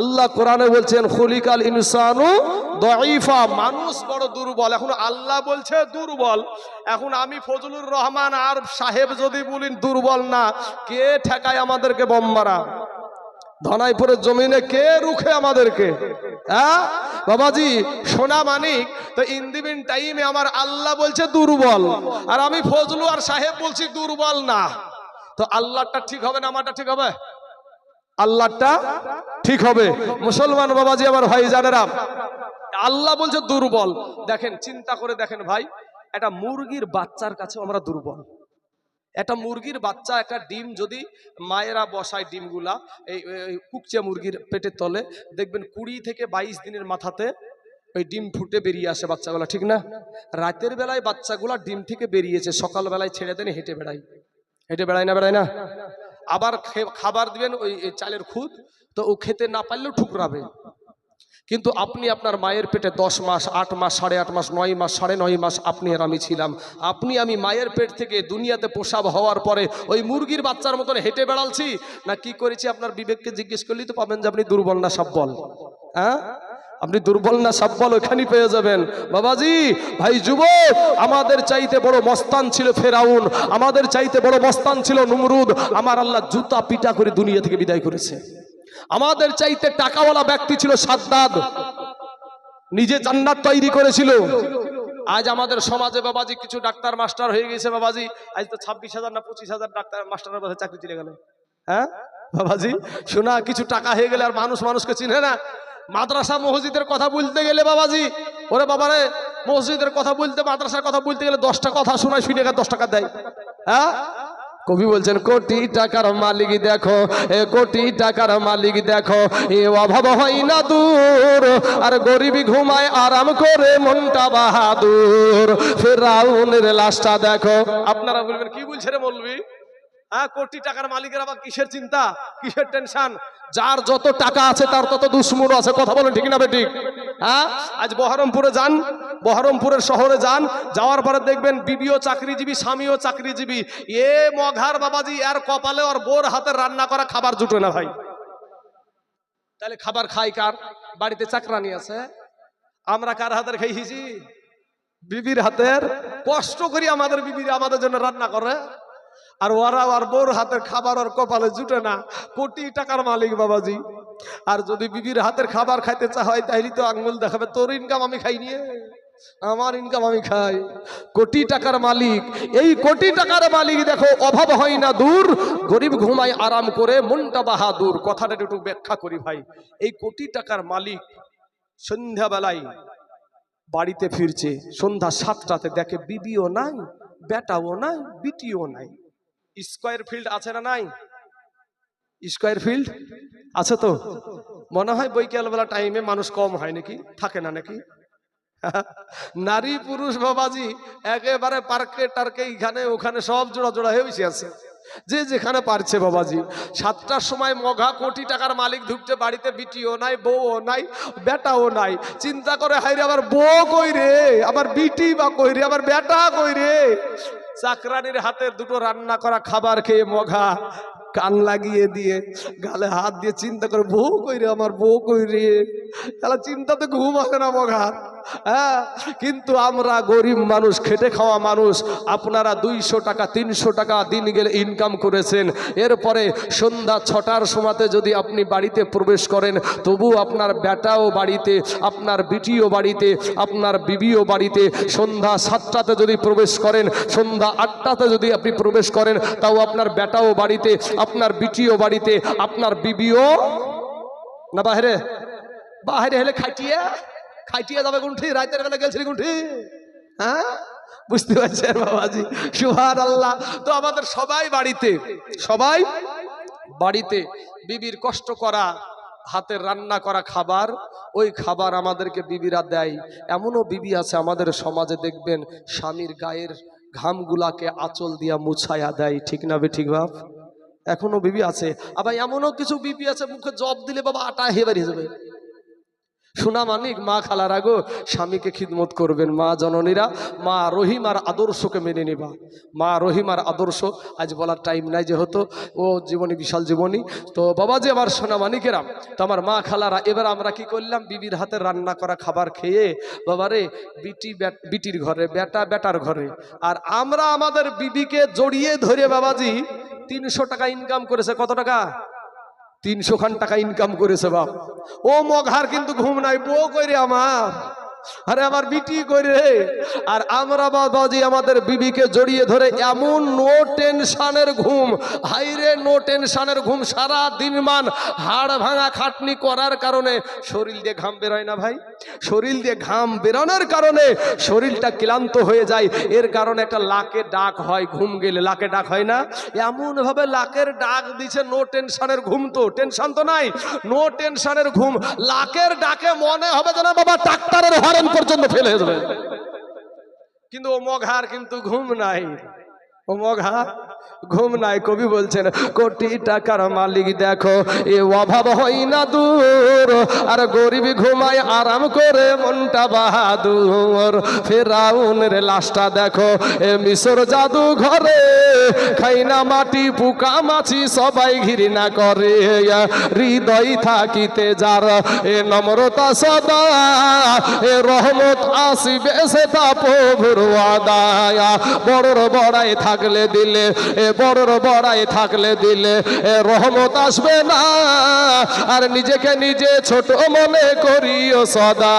আল্লাহ কোরআনে বলছেন খুলিকাল ইনসানু দাঈফা, মানুষ বড় দুর্বল। এখন আল্লাহ বলছে দুর্বল, এখন আমি ফজলুর রহমান আর সাহেব যদি বলেন দুর্বল না, কে ঠেকায় আমাদেরকে বোম মারা? ধনাইপুরের জমিনে কে রুখে আমাদেরকে? হ্যাঁ বাবাজি, সোনা মানিক তো ইন্দিবিন টাইমে আমার আল্লাহ বলছে দুর্বল, আর আমি ফজলু আর সাহেব বলছি দুর্বল না। তো আল্লাহটা ঠিক হবে না আমারটা ঠিক হবে? আল্লাহটা ঠিক হবে। মুসলমান বাবাজি আমার ভাই জানেরা, আল্লাহ বলছে দুর্বল। দেখেন, চিন্তা করে দেখেন ভাই, একটা মুরগির বাচ্চার কাছে আমরা দুর্বল। একটা মুরগির বাচ্চা, একটা ডিম যদি মায়েরা বসায় ডিমগুলা এই কুকচে মুরগির পেটের তলে, দেখবেন 20 থেকে 22 দিনের মাথাতে ওই ডিম ফুটে বেরিয়ে আসে বাচ্চাগুলা, ঠিক না? রাতের বেলায় বাচ্চাগুলা ডিম থেকে বেরিয়েছে, সকালবেলায় ছেড়ে দেন, হেঁটে বেড়ায়। হেঁটে বেড়ায় না, বেড়ায় না? আবার খাবার দিবেন ওই চালের খুদ, তো ও খেতে না পারলেও ঠুকরাবে। কিন্তু আপনি আপনার মায়ের পেটে 10 মাস, 8 মাস, 8.5 মাস, 9 মাস, 9.5 মাস আপনি আর আমি ছিলাম। আপনি আমি মায়ের পেট থেকে দুনিয়াতে প্রসব হওয়ার পরে ওই মুরগির বাচ্চার মতন হেঁটে বেড়ালছি না কি করেছি? আপনার বিবেককে জিজ্ঞেস করলেই তো পাবেন যে আপনি দুর্বল না সবল। হ্যাঁ, আপনি দুর্বল না সবল ওখানেই পেয়ে যাবেন বাবাজি। ভাই যুবক, আমাদের চাইতে বড় মস্তান ছিল ফেরাউন, আমাদের চাইতে বড় মস্তান ছিল নমরুদ। আমার আল্লাহ জুতা পিটা করে দুনিয়া থেকে বিদায় করেছে। আমাদের চাইতে টাকাওয়ালা ব্যক্তি ছিল সাদ্দাদ, নিজে জান্নাত তৈরি করেছিল। আজ আমাদের সমাজে বাবাজি কিছু ডাক্তার মাস্টার হয়ে গেছে বাবাজি, আজ তো 26,000 না 25,000 ডাক্তার মাস্টারের মধ্যে চাকরি চলে গেল। হ্যাঁ বাবাজি, শোনা, কিছু টাকা হয়ে গেলে আর মানুষকে চিনে না। মাদ্রাসা মসজিদের কথা বলতে গেলে বাবাজি, ওরে বাবারে, মসজিদের কথা বলতে, মাদ্রাসার কথা বলতে গেলে 10টা কথা শোনায়, শুনে 10 টাকা দেয়। হ্যাঁ, কবি বলছেন কোটি টাকার মালিক দেখো, এ কোটি টাকার মালিক দেখো, এ অভাব হয় না দূর, আর গরিবি ঘুমায় আরাম করে মনটা বাহাদুর। ফেরাউনের লাশটা দেখো। আপনারা বলবেন কি বলছে রে মৌলবি? হ্যাঁ, কোটি টাকার মালিকের আবার কিসের চিন্তা, কিসের টেনশন? যার যত টাকা আছে তার তত দুশ্মন আছে। কথা বলেন ঠিক না বেঠিক? হ্যাঁ, আজ বহরমপুরে যান, বহরমপুরের শহরে যান, যাওয়ার পরে দেখবেন বিবিও চাকরিজীবী, স্বামীও চাকরিজীবী। এ মঘার বাবাজি, আর কপালে আর বোর হাতের রান্না করা খাবার জুটে না ভাই। তাহলে খাবার খাই কার? বাড়িতে চাকরানি আছে, আমরা কার হাতের খাইছি? বিবির হাতের। কষ্ট করি আমাদের বিবির আমাদের জন্য রান্না করে, আর ওরা আর বোর হাতের খাবার আর কপালে জুটে না। কোটি টাকার মালিক বাবাজি, আর যদি বিবির হাতের খাবার খাইতে চায় তাইলে তো আঙ্গুল দেখাবে, তোর ইনকাম আমি খাই নিয়ে, আমার ইনকাম আমি খাই। কোটি টাকার মালিক, এই কোটি টাকার মালিক দেখো, অভাব হয় না দূর, গরিব ঘুমায় আরাম করে মনটা বাহাদুর। কথাটা একটু ব্যাখ্যা করি ভাই। এই কোটি টাকার মালিক সন্ধ্যাবেলায় বাড়িতে ফিরছে, সন্ধ্যা 7টাতে দেখে বিবিও নাই, বেটাও নাই, বিটিও নাই। স্কয়ার ফিল্ড আছে না নাই? স্কয়ার ফিল্ড আছে তো? মনে হয় বৈকাল বেলা টাইমে মানুষ কম হয় নাকি, থাকে না নাকি? নারী পুরুষ বাবাজি একেবারে পার্কে টার্কে এখানে ওখানে সব জোড়া জোড়া হয়ে বসে আছে, যে যেখানে পারছে বাবাজি। 7টার সময় মঘা কোটি টাকার মালিক ঢুকছে বাড়িতে, বিটিও নাই, বউও নাই, বেটাও নাই। চিন্তা করে, হাই রে, আবার বউ কই রে, আবার বিটি বা কই রে, আবার বেটা কই রে? চাকরানির হাতে দুটো রান্না করা খাবার খেয়ে মঘা কান লাগিয়ে দিয়ে গালে হাত দিয়ে চিন্তা করে, বউ কই রে, আমার বউ কই রে? তাহলে চিন্তাতে ঘুম আসে না মঘার। হ্যাঁ, কিন্তু আমরা গরিব মানুষ, খেটে খাওয়া মানুষ, আপনারা 200 টাকা 300 টাকা দিন গেলে ইনকাম করেছেন, এরপরে সন্ধ্যা 6টার সময়তে যদি আপনি বাড়িতে প্রবেশ করেন, তবু আপনার বেটাও বাড়িতে, আপনার বিটিও বাড়িতে, আপনার বিবিও বাড়িতে। সন্ধ্যা 7টাতে যদি প্রবেশ করেন, সন্ধ্যা 8টাতে যদি আপনি প্রবেশ করেন, তাও আপনার বেটাও বাড়িতে, আপনার বিটিও বাড়িতে, আপনার বিবিও না বাহিরে। বাহিরে হলে খাইটিয়া যাবে কোনটি? রাতের বেলা গেলছিলি কোনটি? হ্যাঁ, বুঝতে পারছেন বাবাজি? সুবহানাল্লাহ। তো আমাদের সবাই বাড়িতে বিবির কষ্ট করা হাতের রান্না করা খাবার, ওই খাবার আমাদেরকে বিবিরা দেয়। এমনও বিবি আছে আমাদের সমাজে, দেখবেন স্বামীর গায়ের ঘামগুলাকে আঁচল দিয়া মুছায়া দেয়। ঠিক না বে ঠিক বাপ? এখনো বিবি আছে। আবার এমনও কিছু বিবি আছে মুখে জব দিলে বাবা আটা হেবারি যাবে। সোনা মানিক মা খালারা গো, স্বামীকে খিদমত করবেন। মা জননীরা মা রহিমার আদর্শকে মেনে নেবা। মা রহিমার আদর্শ আজ বলার টাইম নাই, যেহেতু ও জীবনী বিশাল জীবনী। তো বাবাজি আমার সোনা মানিকেরা, তো আমার মা খালারা, এবার আমরা কি করলাম, বিবির হাতে রান্না করা খাবার খেয়ে বাবারে বিটির ঘরে, বেটার ঘরে, আর আমরা আমাদের বিবিকে জড়িয়ে ধরে বাবাজি 300 টাকা ইনকাম করেছে। কত টাকা? 300 খান টাকা ইনকাম করেছে বাপ। ও মঘার কিন্তু ঘুম নাই, বউ কইরে আমার, আরে আমার বিটি কইরে। আর আমরা বাবাজি আমাদের বিবিকে জড়িয়ে ধরে এমন নো টেনশনের ঘুম, হাইরে নো টেনশনের ঘুম। সারা দিন মান হাড় ভাঙা খাটনি করার কারণে শরীর দিয়ে ঘাম বেরোয় না ভাই? শরীর দিয়ে ঘাম বেরোনোর কারণে শরীরটা ক্লান্ত হয়ে যায়। এর কারণে একটা লাকে ডাক হয়, ঘুম গেলে লাকে ডাক হয় না? এমন ভাবে লাকের ডাক দিছে, নো টেনশনের ঘুম। তো টেনশন তো নাই, নো টেনশনের ঘুম। লাকের ডাকে মনে হবে যেন বাবা ডাক্তারের হরণ পর্যন্ত ফেলে যাবে। কিন্তু ও মঘার কিন্তু ঘুম নাই, ও মঘার ঘুম নাই। কবি বলছেন, কোটি টাকার মালিক দেখো এ অভাব হয় না দূর, আর গরিব ঘুমায় আরাম করে মনটা বাহাদুর। ফেরাউনের লাশটা দেখো এ মিশর জাদু ঘরে, খাই না মাটি পোকা মাছি সবাই ঘৃণা করে। হৃদয় থাকিতে যার এ নম্রতা সদা, এ রহমত আসিবে সে তা প্রভুর ওয়াদা। বড়র বড়াই থাকলে দিলে, এ বড়র বড়াই থাকলে দিলে এ রহমত আসবে না, আর নিজেকে নিজে ছোট মনে করিও সদা।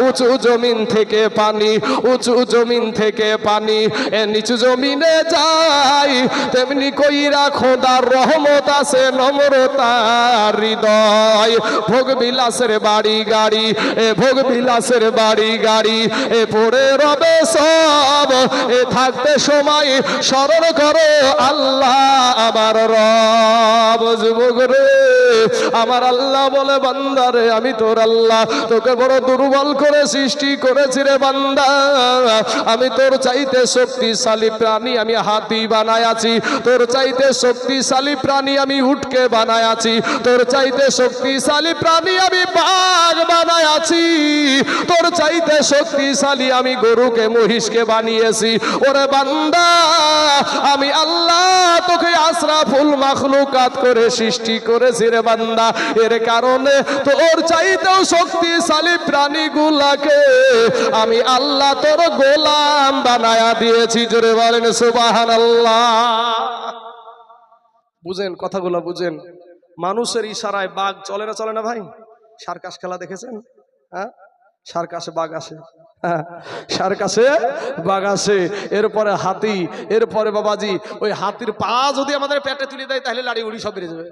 উঁচু জমিন থেকে পানি, উঁচু জমিন থেকে পানি এ নিচু জমিনে যায়, তেমনি কইরা খোদার রহমত আছে নম্রতার হৃদয়। ভোগ বিলাসের বাড়ি গাড়ি, এ ভোগ বিলাসের বাড়ি গাড়ি এ পড়ে রবে সব, এ থাকতে সময় স্মরণ করো আল্লাহ আমার রব। যুবক রে আমার আল্লাহ বলে, বান্দারে আমি তোর আল্লাহ, তোকে বড় দুর্বল করে সৃষ্টি করেছি রে বান্দা। আমি তোর চাইতে শক্তিশালী প্রাণী আমি হাতি বানায় আছি, তোর চাইতে শক্তিশালী প্রাণী আমি উটকে বানায় আছি, তোর চাইতে শক্তিশালী প্রাণী আমি বাঘ বানায় আছি, তোর চাইতে শক্তিশালী আমি গরুকে মহিষকে বানিয়েছি। ওরে বান্দা আমি আল্লাহ তোকে আশরাফুল মাখলুকাত করে সৃষ্টি করেছি রে বান্দা। এর কারণে তোর চাইতেও শক্তিশালী প্রাণীগুলাকে আমি আল্লাহ তোর গোলাম বানায়া দিয়েছি। জোরে বলেন সুবহানাল্লাহ। বুঝেন কথাগুলো, বুঝেন। মানুষের ইশারায় বাঘ চলে না, চলে না ভাই? সার্কাস খেলা দেখেছেন? হ্যাঁ, সার্কাসে বাঘ আসে, সার্কাসে বাঘ আসে, এরপরে হাতি, এরপরে বাবাজি ওই হাতির পা যদি আমাদের পেটে তুলে দেয় তাহলে লাড়ি উড়ি সব বেড়ে যাবে।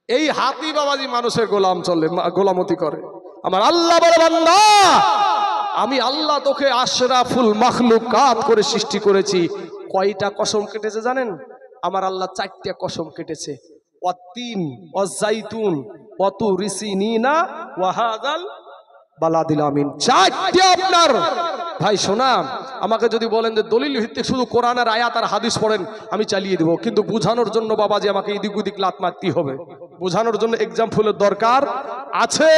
এই হাতি বাবাজি মানুষের গোলাম চলে, গোলামতি করে। আমার আল্লাহ বলে, বান্দা আমি আল্লাহ তোকে আশরাফুল মাখলুকাত করে সৃষ্টি করেছি। কয়টা কসম কেটেছে জানেন? আমার আল্লাহ 4টা কসম কেটেছে। ওয়াতিন ওয়াজাইতুন ওয়াতুরি সিনিনা ওয়াহাদাল বালাদিল আমিন। 4টা আপনার ভাই শোনা, আমাকে যদি বলেন যে দলিল ভিত্তিক শুধু কোরআনের আয়াত আর হাদিস পড়েন, আমি চালিয়ে দেবো। কিন্তু বুঝানোর জন্য বাবাজি আমাকে এদিক ওদিক লাত মারতে হবে। বুঝানোর জন্য এক্সাম্পলের দরকার আছে।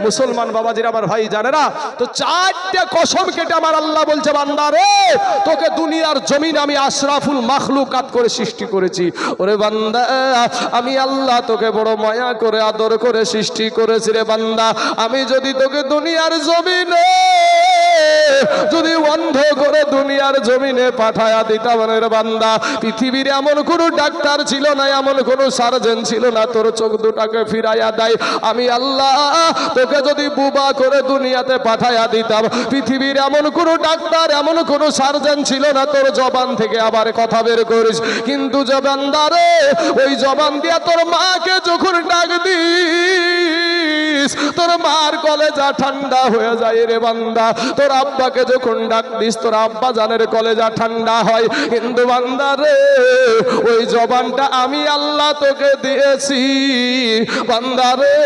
মুসলমান বাবাজির আমার ভাই জানেরা, তো 4টা কসম কেটে আমার আল্লাহ বলছে, বান্দা রে তোকে দুনিয়ার জমিন আমি আশরাফুল মাখলুকাত করে সৃষ্টি করেছি। ওরে বান্দা আমি আল্লাহ তোকে বড় মায়া করে আদর করে সৃষ্টি করেছি রে বান্দা। আমি যদি তোকে দুনিয়ার জমিনে যদি বন্ধ করে দুনিয়ার জমিনে পাঠায়া দিতাম রে বান্দা, পৃথিবীর এমন কোন ডাক্তার ছিল না, এমন কোন সার্জন ছিল না তোর চোখ দুটাকে ফিরাইয়া দেয়। আমি আল্লাহ তোকে যদি বুবা করে দুনিয়াতে পাঠায়া দিতাম, পৃথিবীর এমন কোন ডাক্তার, এমন কোন সার্জন ছিল না তোর জবান থেকে আবার কথা বের করিস। কিন্তু জবানদারে ওই জবান দিয়া তোর মাকে যখন ডাক দিস, দিস তোর মার কলেজা ঠান্ডা হয়ে যায় রে বান্দা। তোর আব্বাকে যখন ডাক দিস তোর আব্বা জানের কলেজা ঠান্ডা হয়। কিন্তু বান্দা রে ওই জবানটা আমি আল্লাহ তোকে দিয়েছি বান্দা রে,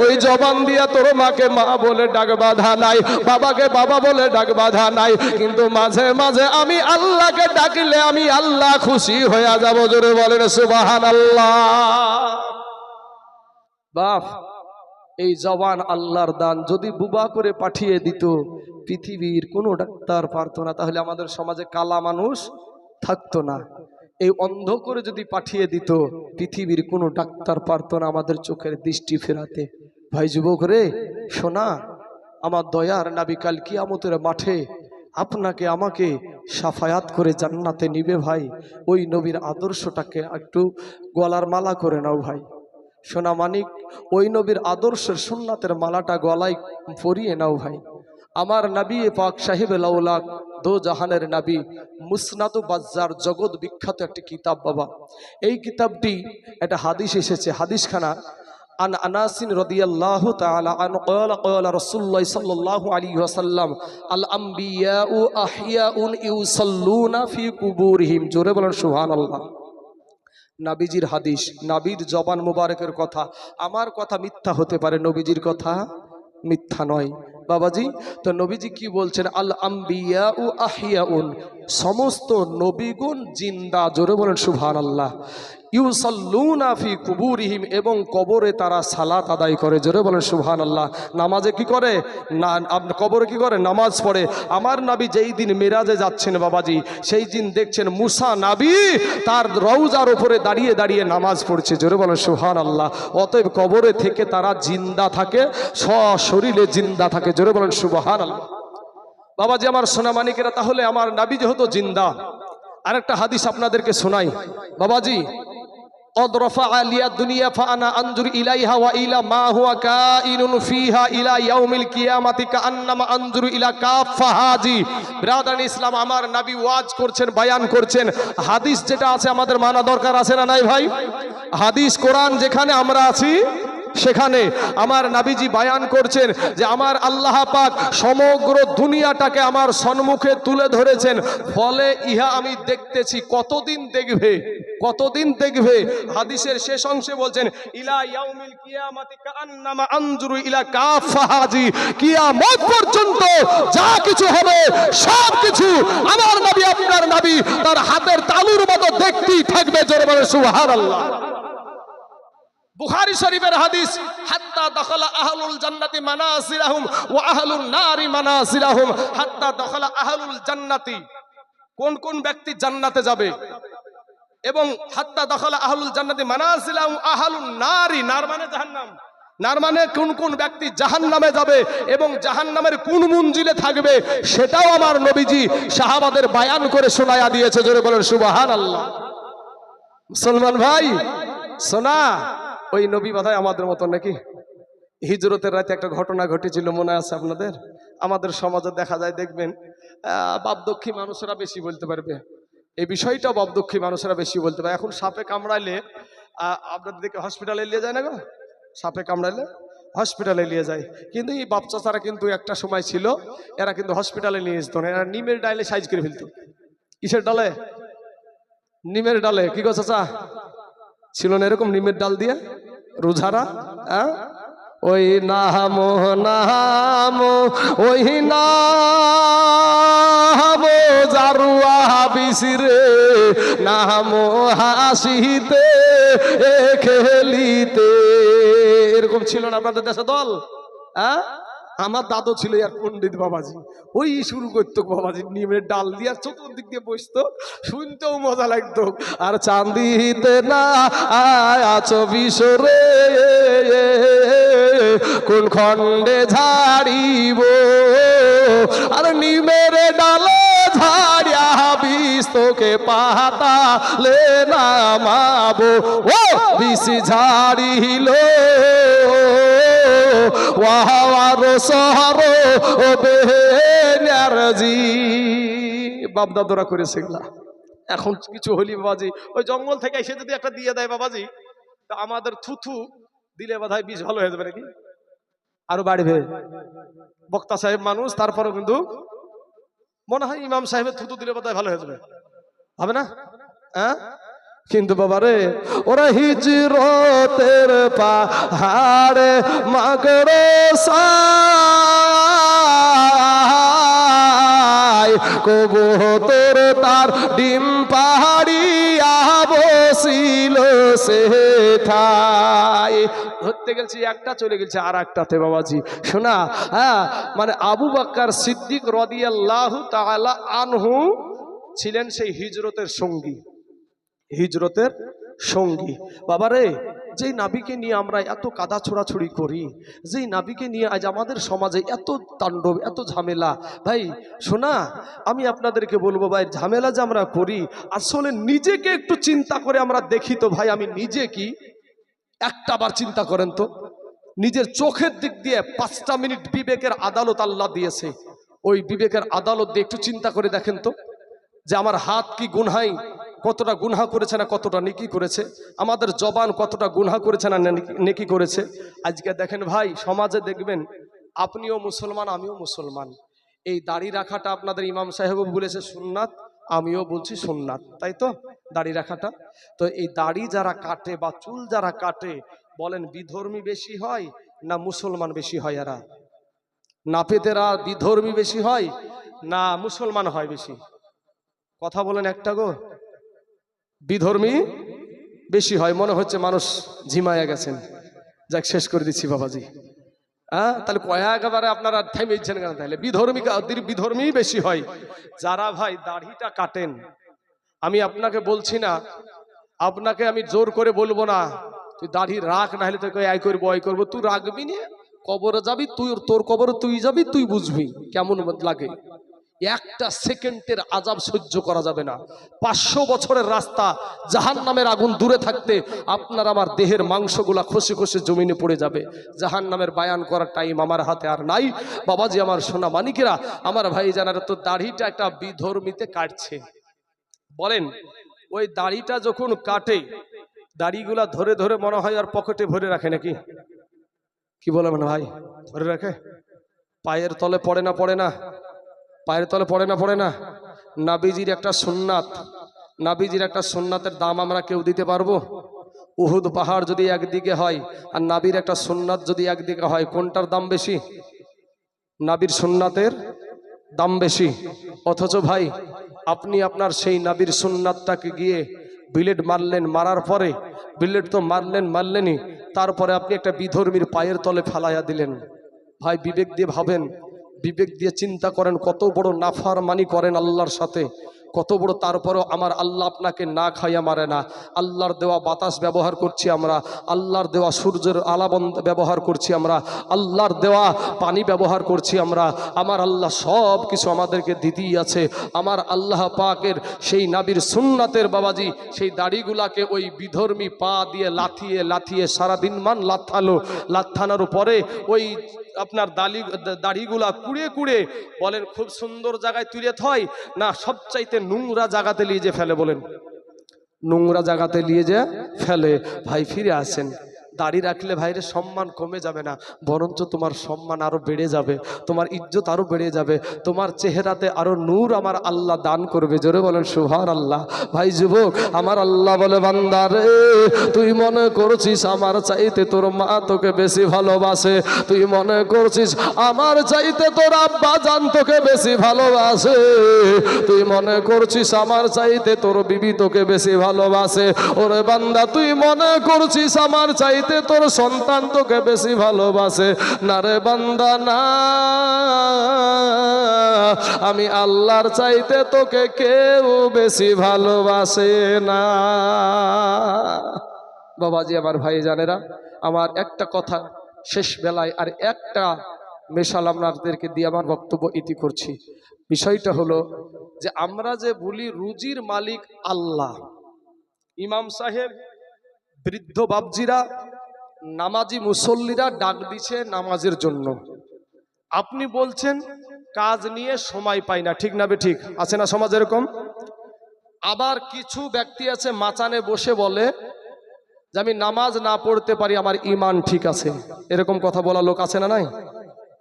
ওই জবান দিয়া তোর মাকে মা বলে ডাক বাধা নাই, বাবাকে বাবা বলে ডাক বাধা নাই, কিন্তু মাঝে মাঝে আমি আল্লাহকে ডাকলে আমি আল্লাহ খুশি হয়ে যাব। জোরে বলেন সুবহানাল্লাহ। বাপ এই জবান আল্লাহর দান, যদি বুবা করে পাঠিয়ে দিত পৃথিবীর কোনো ডাক্তার পারতো না, তাহলে আমাদের সমাজে কালা মানুষ থাকতো না। এই অন্ধ করে যদি পাঠিয়ে দিত পৃথিবীর কোনো ডাক্তার পারতো না আমাদের চোখের দৃষ্টি ফেরাতে। ভাই যুবক রে শোনা, আমার দয়ার নবী কাল কিয়ামতের মাঠে আপনাকে আমাকে সাফায়াত করে জান্নাতে নিবে। ভাই ওই নবীর আদর্শটাকে একটু গলার মালা করে নাও ভাই। সোনা মানিক ওই নবীর আদর্শের সুন্নাতের মালাটা গলায় পরিয়ে নাও ভাই। আমার নবী পাক সাহেবে লাউলাক দো জাহানের নবী মুসনাদু বাজ্জার জগৎ বিখ্যাত একটি কিতাব বাবা। এই কিতাবটি একটা হাদিস এসেছে, হাদিসখানা আন আনাসিন রাদিয়াল্লাহু তাআলা আন ক্বালা ক্বালা রাসূলুল্লাহ সাল্লাল্লাহু আলাইহি ওয়াসাল্লাম আল আমবিয়াউ আহইয়াউন ইউসাল্লুনা ফি কুবুরিহিম। জোরে বলেন সুবহানাল্লাহ। নবীজির হাদিস, নবীর জবান মুবারকের কথা। আমার কথা মিথ্যা হতে পারে, নবীজির কথা মিথ্যা নয় বাবাজি। তো নবীজি কি বলছেন? আল আমবিয়াউ আহইয়াউন, সমস্ত নবীগণ জিন্দা। জোরে বলেন সুবহানাল্লাহ। ইউসাল্লুনা ফি কুবুরিহিম, এবং কবরে তারা সালাত আদায় করে। জোরে বলেন সুবহানাল্লাহ। নামাজে কি করে না, কবরে কি করে? নামাজ পড়ে। আমার নবী যেই দিন মিরাজে যাচ্ছেন বাবাজি, সেই দিন দেখছেন মুসা নবী তার রওজার উপরে দাঁড়িয়ে দাঁড়িয়ে নামাজ পড়ছে। জোরে বলেন সুবহানাল্লাহ। অতএব কবরে থেকে তারা জিন্দা থাকে, সশরীরে জিন্দা থাকে। জোরে বলেন সুবহানাল্লাহ। বাবাজি আমার সোনা মানিকেরা, তাহলে আমার নবী যেহেতু জিন্দা, আরেকটা হাদিস আপনাদেরকে শোনাই বাবাজি। قد رفع لي الدنيا فانا انظر اليها والى ما هو كائن فيها الى يوم القيامه كانما انظر الى كافه হাজি। ব্রাদার ইসলাম, আমার নবী ওয়াজ করছেন, বয়ান করছেন। হাদিস যেটা আছে আমাদের মানা দরকার আছে না নাই ভাই? হাদিস কোরআন যেখানে আমরা আছি সেখানে আমার নবীজি বয়ান করছেন যে আমার আল্লাহ পাক সমগ্র দুনিয়াটাকে আমার সম্মুখে তুলে ধরেছেন। ফলে ইহা আমি দেখতেছি। কতদিন দেখবে? কতদিন দেখবে? হাদিসের শেষ অংশে বলছেন ইলা ইয়াউমিল কিয়ামাতি কাআন্নামা আনজুরু ইলা কাফা হাজি। কিয়ামত পর্যন্ত যা কিছু হবে সব কিছু আমার নবী, আপনার নবী তার হাতের তালুর মতো দেখতেই থাকবে। জোরে বলে সুবহানাল্লাহ। বুখারী শরীফের হাদিস, হাত্তা দাখালা আহলুল জান্নাতি মানাসিরাহুম ওয়া আহলুন নারি মানাসিরাহুম। হাত্তা দাখালা আহলুল জান্নাতি, কোন কোন ব্যক্তি জান্নাতে যাবে, এবং হাত্তা দাখালা আহলুল জান্নাতি মানাসিরাহুম আহলুন নারি, নার মানে জাহান্নাম, নার মানে কোন কোন ব্যক্তি জাহান্নামে যাবে এবং জাহান্নামের কোন মঞ্জিলে থাকবে সেটাও আমার নবীজি সাহাবাদের বয়ান করে শোনায়া দিয়েছে। জোরে বলেন সুবহানাল্লাহ। মুসলমান ভাই শোনা, ওই নবী বাধায় আমাদের মতো নাকি? হিজরতের রাতে একটা ঘটনা ঘটেছিল, মনে আছে আপনাদের? আমাদের সমাজে দেখা যায়, দেখবেন বাপদক্ষী মানুষেরা বেশি বলতে পারবে এই বিষয়টা, বাপদক্ষী মানুষেরা বেশি বলতে পারে। এখন সাপে কামড়াইলে আপনাদের দিকে হসপিটালে নিয়ে যায় না গো? সাপে কামড়াইলে হসপিটালে নিয়ে যায়, কিন্তু এই বাপ চাচারা কিন্তু একটা সময় ছিল এরা কিন্তু হসপিটালে নিয়ে যেত না, এরা নিমের ডালে সাইজ করে ফেলতো। কিসের ডালে? নিমের ডালে। কি গো চাচা ছিল না এরকম নিমের ডাল দিয়ে রোজারা? ওই নাহামো নাহামো ওই নাহামো জারুয়া বিসিরে নাহামো হাসিতে খেলিতে, এরকম ছিল না আপনাদের দেশে দল? আমার দাদু ছিল আর পণ্ডিত বাবাজি, ওই শুরু করতো বাবাজি নিমের ডাল দিয়ে আর চতুর্দিক দিয়ে বসতো, শুনতেও মজা লাগতো। আর চাঁদিতে না আছো বিশরে কোন খণ্ডে ঝাড়িব, আর নিমের ডালে ঝাড়িয়া বিষ তোকে পাতালে নামাবো। ও বিষ ঝাড়িল বাপদাদরা করেছে এগুলা। এখন কিছু হলি বাবাজি ওই জঙ্গল থেকে এসে যদি একটা দিয়ে দেয় বাবাজি, তা আমাদের থুথু দিলে বোধহয় বিষ ভালো হয়ে যাবে নাকি? আরো বাড়বে। বক্তা সাহেব মানুষ, তারপরে কিন্তু মনে হয় ইমাম সাহেবের থুতু দিলে বোধহয় ভালো হয়ে যাবে, হবে না? হ্যাঁ, কিন্তু বাবারে ওরা হিজরতের পাহাড়ে মাগরে সাই কবুতর তার ডিম পাহাড়িয়া বসিল সেথায়। ধরতে গেছি একটা, চলে গেছে আর একটাতে বাবাজি। শোনা, হ্যাঁ, মানে আবু বকর সিদ্দিক রাদিয়াল্লাহু তাআলা আনহু ছিলেন সেই হিজরতের সঙ্গী, হিজরতের সঙ্গী। বাবারে, যেই নাবিকে নিয়ে আমরা এত কাদা ছোড়াছুড়ি করি, যেই নাবিকে নিয়ে আজ আমাদের সমাজে এত তাণ্ডব, এত ঝামেলা, ভাই শোনা, আমি আপনাদেরকে বলবো ভাই, ঝামেলা যে আমরা করি, আসলে নিজেকে একটু চিন্তা করে আমরা দেখি তো ভাই, আমি নিজে কি একটা বার চিন্তা করেন তো, নিজের চোখের দিক দিয়ে 5টা মিনিট বিবেকের আদালত আল্লাহ দিয়েছে, ওই বিবেকের আদালত দিয়ে একটু চিন্তা করে দেখেন তো, যে আমার হাত কি গুনহাই, কতটা গুনহা করেছে না কতটা নেকি করেছে, আমাদের জবান কতটা গুনহা করেছে না নেকি করেছে। আজকে দেখেন ভাই, সমাজে দেখবেন আপনিও মুসলমান আমিও মুসলমান, এই দাড়ি রাখাটা আপনাদের ইমাম সাহেবও বলেছে সুন্নাত, আমিও বলছি সুন্নাত, তাই তো দাড়ি রাখাটা। তো এই দাড়ি যারা কাটে বা চুল যারা কাটে, বলেন বিধর্মী বেশি হয় না মুসলমান বেশি হয়? এরা নাপিতেরা বিধর্মী বেশি হয় না মুসলমান হয় বেশি? কথা বলেন একটা গো। বিধর্মী বেশি হয়। মনে হচ্ছে মানুষ ঝিমায়া গেছেন, যাক শেষ করে দিচ্ছি বাবাজি। হ্যাঁ, তাহলে কয়েকবারে আপনারা থেমেছেন কেন? তাহলে বিধর্মী বেশি হয়। যারা ভাই দাড়িটা কাটেন, আমি আপনাকে বলছি না, আপনাকে আমি জোর করে বলবো না তুই দাড়ি রাখ, না হলে তোকে আয় করবো আয় করবো, তুই রাখবি না, কবরে যাবি, তুই তোর কবরে তুই যাবি, তুই বুঝবি কেমন লাগে। একটা সেকেন্ডের আযাব সহ্য করা যাবে না। 500 বছরের রাস্তা, জাহান্নামের আগুন দূরে থাকতে আপনার আমার দেহের মাংসগুলা খসে খসে জমিনে পড়ে যাবে। জাহান্নামের বায়ান করার টাইম আমার হাতে আর নাই বাবাজি। আমার সোনা মানিকেরা, আমার ভাই জানারা, তো দাড়িটা একটা বিধর্মীতে কাটছে, বলেন ওই দাড়িটা যখন কাটে, দাড়িগুলা ধরে ধরে মনে হয় আর পকেটে ভরে রাখে নাকি? কি বলে মানে ভাই, ধরে রাখে? পায়ের তলে পড়ে না পড়ে না? পায়ের তলে পড়ে না পড়ে না? নাবিজির একটা সুন্নাত, নাবিজির একটা সুন্নাতের দাম আমরা কেউ দিতে পারবো? উহুদ পাহাড় যদি একদিকে হয় আর নাবির একটা সুন্নাত যদি একদিকে হয়, কোনটার দাম বেশি? নাবির সুন্নাতের দাম বেশি। অথচ ভাই আপনি আপনার সেই নাবির সুন্নাতটাকে গিয়ে বিলেট মারলেন, মারার পরে বিলেট তো মারলেনই, তারপরে আপনি একটা বিধর্মীর পায়ের তলে ফেলাইয়া দিলেন। ভাই বিবেক দিয়ে ভাবেন, বিবেক দিয়ে চিন্তা করেন, কত বড় নাফরমানি করেন আল্লাহর সাথে, কত বড়। তারপরেও আমার আল্লাহ আপনাকে না খাইয়া মারে না। আল্লাহর দেওয়া বাতাস ব্যবহার করছি আমরা, আল্লাহর দেওয়া সূর্যের আলাবন্ধ ব্যবহার করছি আমরা, আল্লাহর দেওয়া পানি ব্যবহার করছি আমরা। আমার আল্লাহ সব কিছু আমাদেরকে দিতেই আছে। আমার আল্লাহ পাকের সেই নাবির সুন্নাতের বাবাজি, সেই দাড়িগুলাকে ওই বিধর্মী পা দিয়ে লাথিয়ে লাথিয়ে সারাদিন মান লাথানোর পরে ওই আপনার দাড়িগুলা কুড়ে কুড়ে বলেন খুব সুন্দর জায়গায় তুলে থয় না, সবচাইতে নোংরা জায়গাতে নিয়ে যে ফেলে? বলেন নোংরা জায়গাতে নিয়ে যে ফেলে। ভাই ফিরে আসেন, দাড়ি রাখলে ভাইরে সম্মান কমে যাবে না, বরঞ্চ তোমার সম্মান আরো বেড়ে যাবে, তোমার ইজ্জত আরো বেড়ে যাবে, তোমার চেহারাতে আরো নূর আমার আল্লাহ দান করবে। জোরে বলেন সুবহানাল্লাহ। ভাই যুবক, আমার আল্লাহ বলে, বান্দা রে তুই মনে করছিস আমার চাইতে তোর মা তোকে বেশি ভালোবাসে, তুই মনে করছিস আমার চাইতে তোর আব্বা জান তোকে বেশি ভালোবাসে, তুই মনে করছিস আমার চাইতে তোর বিবি তোকে বেশি ভালোবাসে। ওরে বান্দা, তুই মনে করছিস আমার চাইতে তোর সন্তান তোকে বেশি ভালোবাসে। না রে বান্দা না, আমি আল্লাহর চাইতে তোকে কেউ বেশি ভালোবাসে না। বাবাজি আমার ভাই জানেরা, আমার একটা কথা শেষ বেলায় আর একটা মেশাল আপনাদেরকে দিয়ে আমার বক্তব্য ইতি করছি। বিষয়টা হলো যে আমরা যে বলি রুজির মালিক আল্লাহ, ইমাম সাহেব, বৃদ্ধ বাবজিরা, নামাজি মুসল্লিরা ডাক দিছে নামাজের জন্য, আপনি বলছেন কাজ নিয়ে সময় পাই না, ঠিক না বে ঠিক আছে না সমাজ এরকম? আবার কিছু ব্যক্তি আছে মাচানে বসে বলে যে আমি নামাজ না পড়তে পারি আমার ঈমান ঠিক আছে, এরকম কথা বলা লোক আছে না নাই?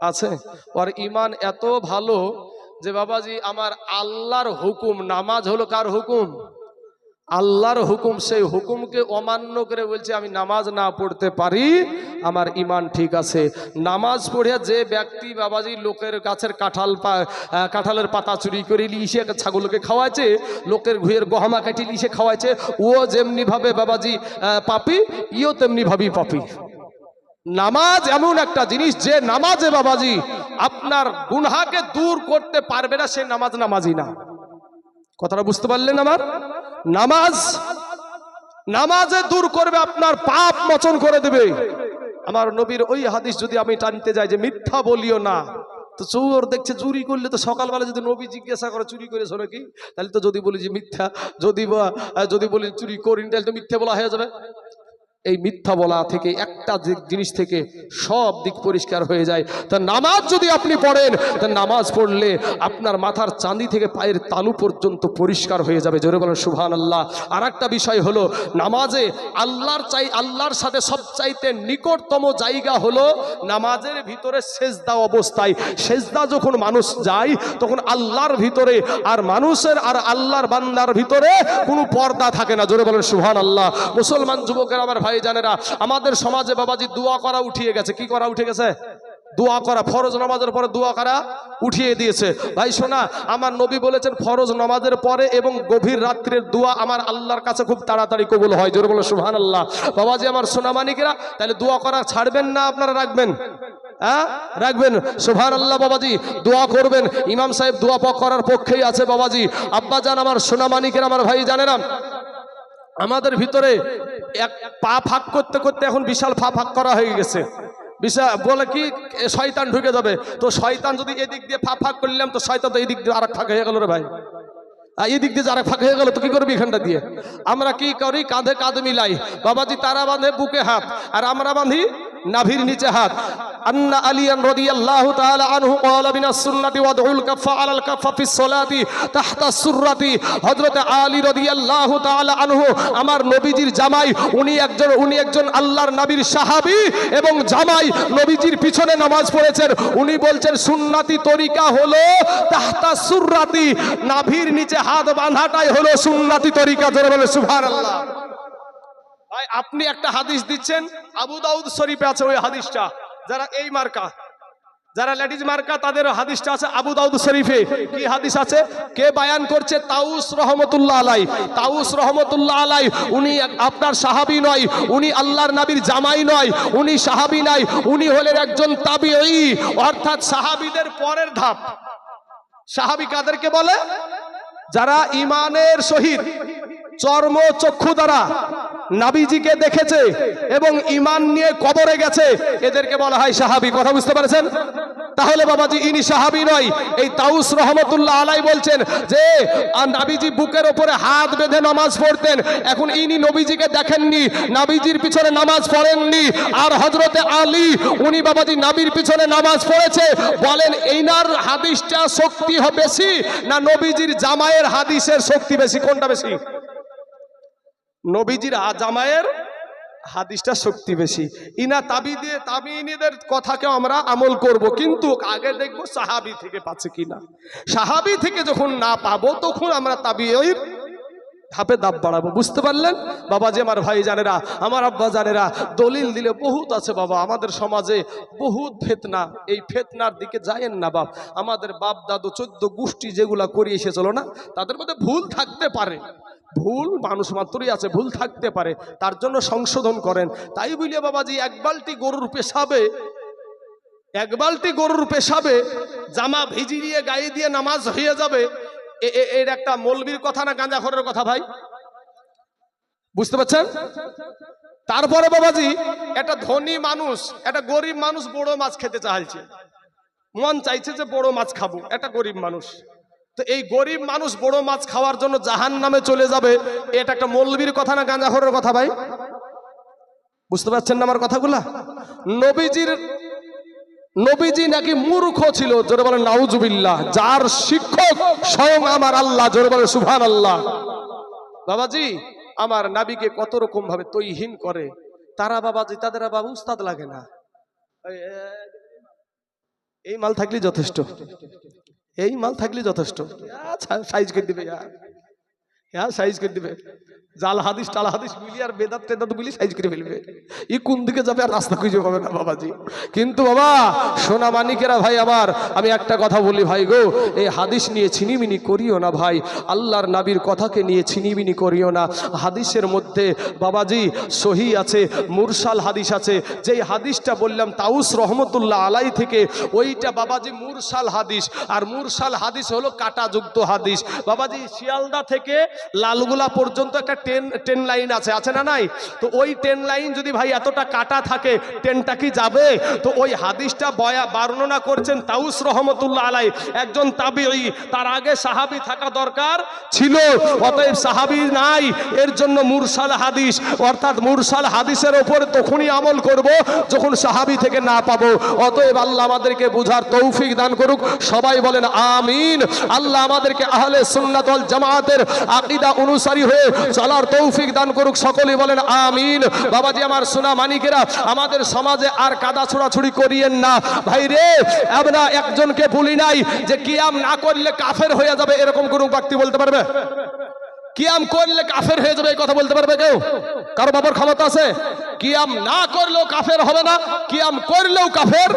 আছে। ওর ঈমান এত ভালো যে বাবাজি আমার আল্লাহর হুকুম, নামাজ হলো কার হুকুম? আল্লাহর হুকুম, সেই হুকুমকে অমান্য করে বলছে আমি নামাজ না পড়তে পারি আমার ঈমান ঠিক আছে। নামাজ পড়ে যে ব্যক্তি বাবাজি লোকের গাছের কাঁঠালের পাতা চুরি করে লিশে ছাগলকে খাওয়াচ্ছে, লোকের ঘুয়ের গহমা কাটি লিশে খাওয়াচ্ছে, ও যেমনি ভাবে বাবাজি পাপী, ইও তেমনি ভাবেই পাপী। নামাজ এমন একটা জিনিস যে নামাজে বাবাজি আপনার গুনহাকে দূর করতে পারবে না, সে নামাজ নামাজি না। কথাটা বুঝতে পারলেন? আমার নামাজে দূর করবে, আপনার পাপ মোচন করে দেবে। আমার নবীর ওই হাদিস যদি আমি টানতে যাই যে মিথ্যা বলিও না, তো চোর দেখছে চুরি করলে তো সকালবেলা যদি নবী জিজ্ঞাসা করে চুরি করেছো নাকি, তাহলে তো যদি বলি যে মিথ্যা, যদি বলি চুরি করিনি তাহলে তো মিথ্যা বলা হয়ে যাবে। এই মিথ্যা বলা থেকে একটা জিনিস থেকে সব দিক পরিষ্কার হয়ে যায়। তা নামাজ যদি আপনি পড়েন, তা নামাজ পড়লে আপনার মাথার চাঁদি থেকে পায়ের তালু পর্যন্ত পরিষ্কার হয়ে যাবে। জোরে বলেন সুবহানাল্লাহ। আর একটা বিষয় হলো নামাজে আল্লাহর সাথে সবচাইতে নিকটতম জায়গা হলো নামাজের ভিতরে সেজদা অবস্থায়। সেজদা যখন মানুষ যায় তখন আল্লাহর ভিতরে আর মানুষের আর আল্লাহর বান্দার ভিতরে কোনো পর্দা থাকে না। জোরে বলেন সুবহানাল্লাহ। মুসলমান যুবকের আমার ভাই জানেরা, আমাদের সমাজে বাবাজি দোয়া করা উঠিয়ে গেছে। কি করা উঠে গেছে? দোয়া করা। ফরজ নামাজের পরে দোয়া করা উঠিয়ে দিয়েছে। ভাই শোনা, আমার নবী বলেছেন ফরজ নামাজের পরে এবং গভীর রাত্রের দোয়া আমার আল্লাহর কাছে খুব তাড়াতাড়ি কবুল হয়। জোরে বলো সুবহানাল্লাহ। বাবাজি আমার সোনা মানিকেরা, তাহলে দোয়া করা ছাড়বেন না, আপনারা রাখবেন? রাখবেন। সুবহানাল্লাহ। বাবাজি দোয়া করবেন। ইমাম সাহেব দোয়া করার পক্ষেই আছে বাবাজি। আব্বা জান আমার সোনা মানিকেরা, আমার ভাই জানেরা, আমাদের ভিতরে এক পা ফাঁক করতে করতে এখন বিশাল পা ফাঁক করা হয়ে গেছে। বিশাল বলে কি শয়তান ঢুকে যাবে, তো শয়তান যদি এদিক দিয়ে ফাঁক করলাম তো শয়তান তো এদিক দিয়ে আরেক ফাঁক হয়ে গেল রে ভাই। এদিক দিয়ে আরেক ফাঁক হয়ে গেল, তো কি করবি এখানটা দিয়ে? আমরা কি করি? কাঁধে কাঁধ মিলাই। বাবাজি তারা বাঁধে বুকে হাত, আর আমরা বাঁধি নাভির নিচে হাত। আন্না আলিয়ান রাদিয়াল্লাহু তাআলা আনহু ক্বালা বিনাস সুন্নাতি ওয়াদউল কাফা আলাল কাফা ফিস সালাতি তাহতা সুররাতি। হযরত আলী রাদিয়াল্লাহু তাআলা আনহু আমার নবীজির জামাই, উনি একজন আল্লাহর নবীর সাহাবী এবং জামাই, নবীজির পিছনে নামাজ পড়েছেন। উনি বলছেন সুন্নাতি তরিকা হলো তাহতা সুররাতি, নাভির নিচে হাত বাঁধাটাই হলো সুন্নাতি তরিকা। জোরে বলে সুবহানাল্লাহ। ভাই আপনি একটা হাদিস দিচ্ছেন, আবু দাউদ শরীফে আছে ওই হাদিসটা। যারা এই মার্কা, যারা লেডিজ মার্কা, তাদের হাদিসটা আছে আবু দাউদ শরীফে। কি হাদিস আছে? কে বায়ান করছে? তাউস রহমতুল্লাহ আলাই। তাউস রহমতুল্লাহ আলাই উনি আপনার সাহাবী নয়, উনি আল্লাহর নবীর জামাই নয়, উনি সাহাবী নয়, উনি হলেন একজন তাবিঈ, অর্থাৎ সাহাবীদের পরের ধাপ। সাহাবী কাদেরকে বলে? যারা ঈমানের সহিত চর্ম চক্ষু দ্বারা নবীজিকে দেখেছে এবং ঈমান নিয়ে কবরে গেছে, এদেরকে বলা হয় সাহাবী। কথা বুঝতে পারছেন? তাহলে বাবাজি ইনি সাহাবী নয়। এই তাউস রহমতুল্লাহ আলাই বলছেন যে নবীজি বুকের উপরে হাত বেঁধে নামাজ পড়তেন, এখন ইনি নবীজিকে দেখেননি, নবীজির পিছনে নামাজ পড়েননি। আর হযরতে আলী উনি বাবাজি নবীর পিছনে নামাজ পড়েছে। বলেন এইনার হাদিসটা শক্তি বেশি না নবীজির জামায়ের হাদিসের শক্তি বেশি? কোনটা বেশি? নবীজির জামায়ের হাদিসটা শক্তি বেশি। ইনা তাবিঈনদের কথাকে আমরা আমল করব, কিন্তু আগে দেখব সাহাবী থেকে পাচ্ছে কিনা। সাহাবী থেকে যখন না পাবো তখন আমরা তাবিঈর ধাপে ধাপ বাড়াবো। বুঝতে পারলেন বাবাজি আমার ভাই জানেরা, আমার আব্বা জানেরা? দলিল দিলে বহুত আছে বাবা। আমাদের সমাজে বহুত ফিতনা, এই ফিতনার দিকে যায়েন না বাপ। আমাদের বাপ দাদু 14 গোষ্ঠী যেগুলা করে এসেছিল না, তাদের মধ্যে ভুল থাকতে পারে, ভুল মানুষ মাত্রই আছে, ভুল থাকতে পারে, তার জন্য সংশোধন করেন। তাই বলে বাবাজি এক বালতি গরুর পেশাবে জামা ভিজিয়ে গায়ে দিয়ে নামাজ হয়ে যাবে, এর একটা মৌলবীর কথা না গাঁজাখোরের কথা ভাই? বুঝতে পারছেন? তারপরে বাবাজি একটা ধনী মানুষ, একটা গরিব মানুষ বড় মাছ খেতে চাইছে, মন চাইছে যে বড় মাছ খাবো, একটা গরিব মানুষ। তো এই গরিব মানুষ বড় মাছ খাওয়ার জন্য জাহান্নামে চলে যাবে, এটা একটা মৌলবীর কথা না গাঁজাখোরের কথা ভাই? বুঝতে পারছেন না আমার কথাগুলা? নবীজি নাকি মূর্খ ছিল, জোরে বলেন নাউজুবিল্লাহ, যার শিক্ষক স্বয়ং আমার আল্লাহ। জোরে বলেন সুবহানাল্লাহ। বাবাজি আমার নাবিকে কত রকম ভাবে তৈহিন করে, তারা বাবাজি তাদের বাবা উস্তাদ লাগে না। এই মাল থাকলে যথেষ্ট, এই মাল থাকলে যথেষ্ট। সাইজ করে দিবে, হ্যাঁ সাইজ করে দিবে, জাল হাদিস টাল হাদিস মিলি আর বেদাত টেদাত মিলি সাইজ করে ফেলবে। ই কোন দিকে যাবে আর রাস্তা খুঁজে পাবে না বাবাজি। কিন্তু বাবা সোনা মানিকেরা ভাই আমার, আমি একটা কথা বলি ভাই গো, এই হাদিস নিয়ে ছিনিমিনি করিও না ভাই, আল্লাহর নবীর কথাকে নিয়ে ছিনিমিনি করিও না। হাদিসের মধ্যে বাবাজি সহি আছে, মুরসাল হাদিস আছে। যেই হাদিসটা বললাম তাউস রহমতুল্লাহ আলাই থেকে, ওইটা বাবাজি মুরসাল হাদিস। আর মুরসাল হাদিস হলো কাটাযুক্ত হাদিস বাবাজি। শিয়ালদা থেকে লালগোলা পর্যন্ত একটা ট্রেন লাইন আছে না নাই? তো ওই ট্রেন লাইন যদি ভাই এতটা কাটা থাকে, ট্রেনটা কি যাবে? তো ওই হাদিসটা বর্ণনা করছেন তাউস রহমতুল্লাহ আলাই, একজন তাবিঈ। তার আগে সাহাবী থাকা দরকার ছিল, অতএব সাহাবী নাই, এর জন্য মুরসাল হাদিস। অর্থাৎ মুরসাল হাদিসের ওপর তখনই আমল করব যখন সাহাবী থেকে না পাবো। অতএব আল্লাহ আমাদেরকে বুঝার তৌফিক দান করুক, সবাই বলেন আমিন। আল্লাহ আমাদেরকে আহলে সুন্নাত ওয়াল জামাতের আকীদা অনুসারী হয়ে চলার তৌফিক দান করুক, সকলেই বলেন আমিন। বাবাজি আমার সোনা মানিকেরা, আমাদের সমাজে আর কাদা ছোড়াছুড়ি করিয়েন না ভাই রে। আমরা একজনকে বলি নাই যে কিয়াম না করলে কাফের হয়ে যাবে, এরকম কোন ব্যক্তি বলতে পারবে? কিয়াম করলে কাফের হয়ে যাবে এই কথা বলতে পারবে কেউ? কারো বাবার ক্ষমতা আছে? কিয়াম না করলেও কাফের হবে না, কিয়াম করলেও কাফের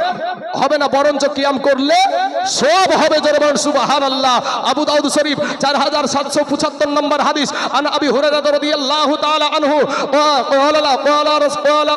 হবে না, বরঞ্চ কিয়াম করলে সব হবে। জোরে বলেন সুবহানাল্লাহ। আবু দাউদ শরীফ 4775 নম্বর হাদিস, আন আবি হুরায়রা রাদিয়াল্লাহু তাআলা আনহু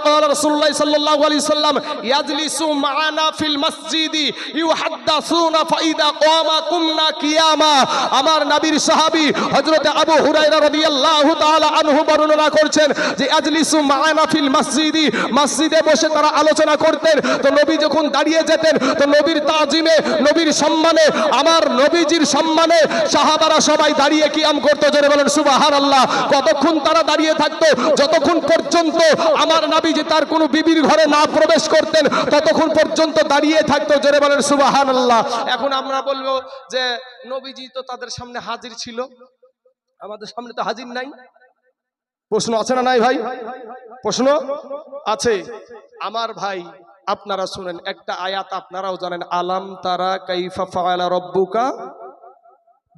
قال رسول الله صلى الله عليه وسلم يجلسوا معنا في المسجد يحدثون فإذا قام قمنا قياما। আমার নবীর সাহাবী হযরত আবু হুরায়রা রাদিয়াল্লাহু তাআলা আনহু বর্ণনা করছেন যে আজলিসু মা'ানা ফিল মসজিদি, মসজিদে বসে তারা আলোচনা করতেন। তো নবী যখন দাঁড়িয়ে যেতেন, তো নবীর তাজিমে, নবীর সম্মানে, আমার নবীজির সম্মানে সাহাবারা সবাই দাঁড়িয়ে কিয়াম করতে। জোরে বলেন সুবহানাল্লাহ। কতক্ষণ তারা দাঁড়িয়ে থাকতো? যতক্ষণ পর্যন্ত আমার নবীজি তার কোনো বিবির ঘরে না প্রবেশ করতেন, ততক্ষণ পর্যন্ত দাঁড়িয়ে থাকতো। জোরে বলেন সুবহানাল্লাহ। এখন আমরা বলবো যে নবীজি তো তাদের সামনে হাজির ছিল, আমাদের সামনে তো হাজির নাই। প্রশ্ন আছে না নাই ভাই? প্রশ্ন আছে। আমার ভাই আপনারা শুনেন একটা আয়াত, আপনারাও জানেন, আলাম তারা কাইফা ফাআলা রাব্বুকা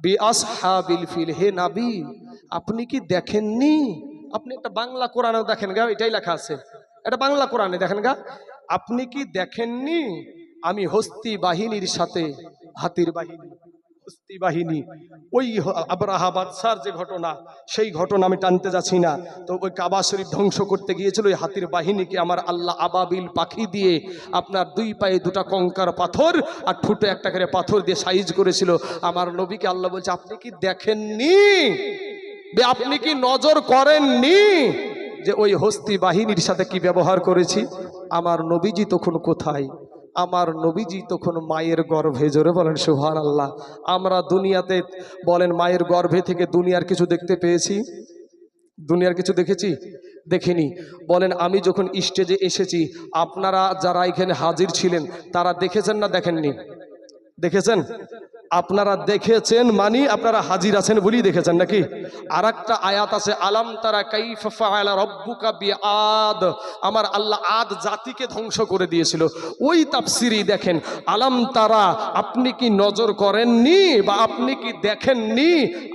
বিআসহাবিল ফিল। হে নবী আপনি কি দেখেননি? আপনি একটা বাংলা কোরআনে দেখেন গা, এটাই লেখা আছে, এটা বাংলা কোরআনে দেখেন গা, আপনি কি দেখেননি আমি হস্তি বাহিনীর সাথে হাতির বাহিনী, হস্তি বাহিনী, ওই আবরাহা বাদশার যে ঘটনা, সেই ঘটনা আমি টানতে যাচ্ছি না। তো ওই কাবা শরীফ ধ্বংস করতে গিয়েছিল ওই হাতির বাহিনীকে আমার আল্লাহ আবাবিল পাখি দিয়ে, আপনার দুই পায়ে দুটা কঙ্কার পাথর আর ঠুটে একটা করে পাথর দিয়ে সাইজ করেছিল। আমার নবীকে আল্লাহ বলছে আপনি কি দেখেননি, আপনি কি নজর করেননি যে ওই হস্তি বাহিনীর সাথে কি ব্যবহার করেছি? আমার নবীজি তখন কোথায়? আমার নবীজি তখন মায়ের গর্ভে। জোরে বলেন সুবহানাল্লাহ। আমরা দুনিয়াতে বলেন মায়ের গর্ভে থেকে দুনিয়ার কিছু দেখতে পেয়েছি? দুনিয়ার কিছু দেখেছি? দেখিনি। বলেন আমি যখন স্টেজে এসেছি, আপনারা যারা এখানে হাজির ছিলেন তারা দেখেছেন না দেখেননি? দেখেছেন? আপনারা দেখেছেন মানে আপনারা হাজির আছেন বলেই দেখেছেন নাকি? আর একটা আয়াত আছে, আলাম তারা কাইফা ফাআলা রাব্বুকা বিআদ। আমার আল্লাহ আদ জাতিকে ধ্বংস করে দিয়েছিল। ওই তাফসিরই দেখেন, আলাম তারা, আপনি কি নজর করেননি বা আপনি কি দেখেননি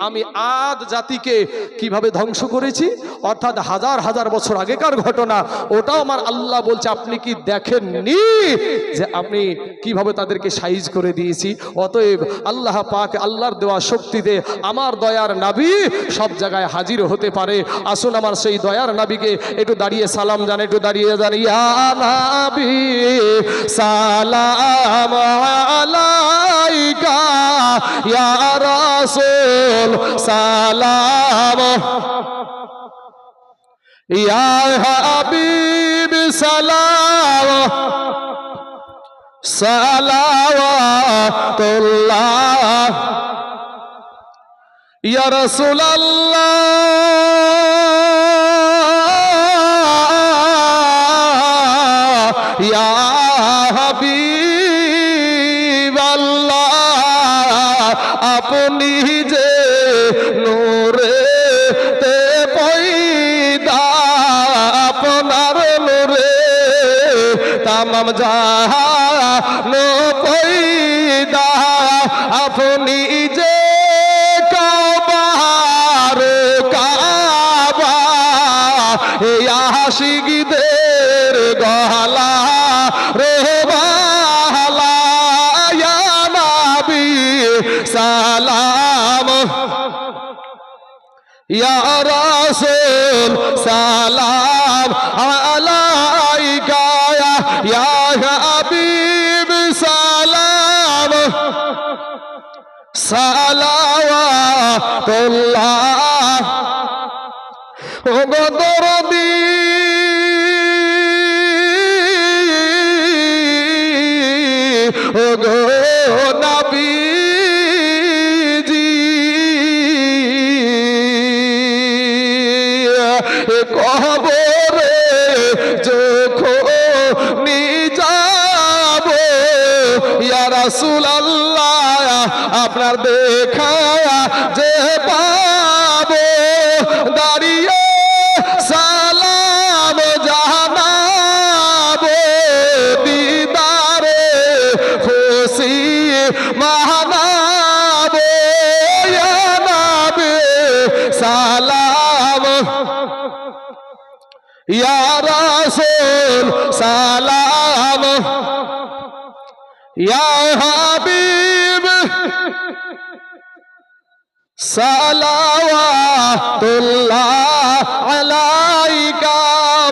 আমি আদ জাতিকে কিভাবে ধ্বংস করেছি? অর্থাৎ হাজার হাজার বছর আগেকার ঘটনা, ওটাও আমার আল্লাহ বলছে আপনি কি দেখেননি যে আমি কিভাবে তাদেরকে সাইজ করে দিয়েছি। অতএব আল্লাহ পাক আল্লাহর দেওয়া শক্তিতে আমার দয়ার নবী সব জায়গায় হাজির হতে পারে। আসুন আমার সেই দয়ার নবীকে একটু দাঁড়িয়ে সালাম জানাই, একটু দাঁড়িয়ে জানি, ইয়া নবী সালাম আলাইকা, ইয়া রাসূল সালাম, ইয়া হাবিব সালাম, সালাওয়াতুল্লাহ, ইয়া রাসূলুল্লাহ, ইয়া হাবিবাল্লাহ, আপনি যে নূরে তে তামাম জাহানো পয়দা আপনি যে কাবার কাবা এই আশিকদের গলা রে বালা ইয়া নবী সালাম ইয়া রাসূল সালাম আলাইকা ইয়া হাবিব সালাম সালাওয়াতুল্লাহ ও গো দরদি ও গো নবীজি কবরে যখন যাব ইয়া রাসূলুল্লাহ আপনার দেখা যে পাবো দাঁড়িয়ে সালাম জানাবো দিদারে খুশি মানাবো ইয়া নবী সালাম ইয়া রাসূল সালাম ইয়া হাবিব সালাওয়াতুল্লাহ আলাইকা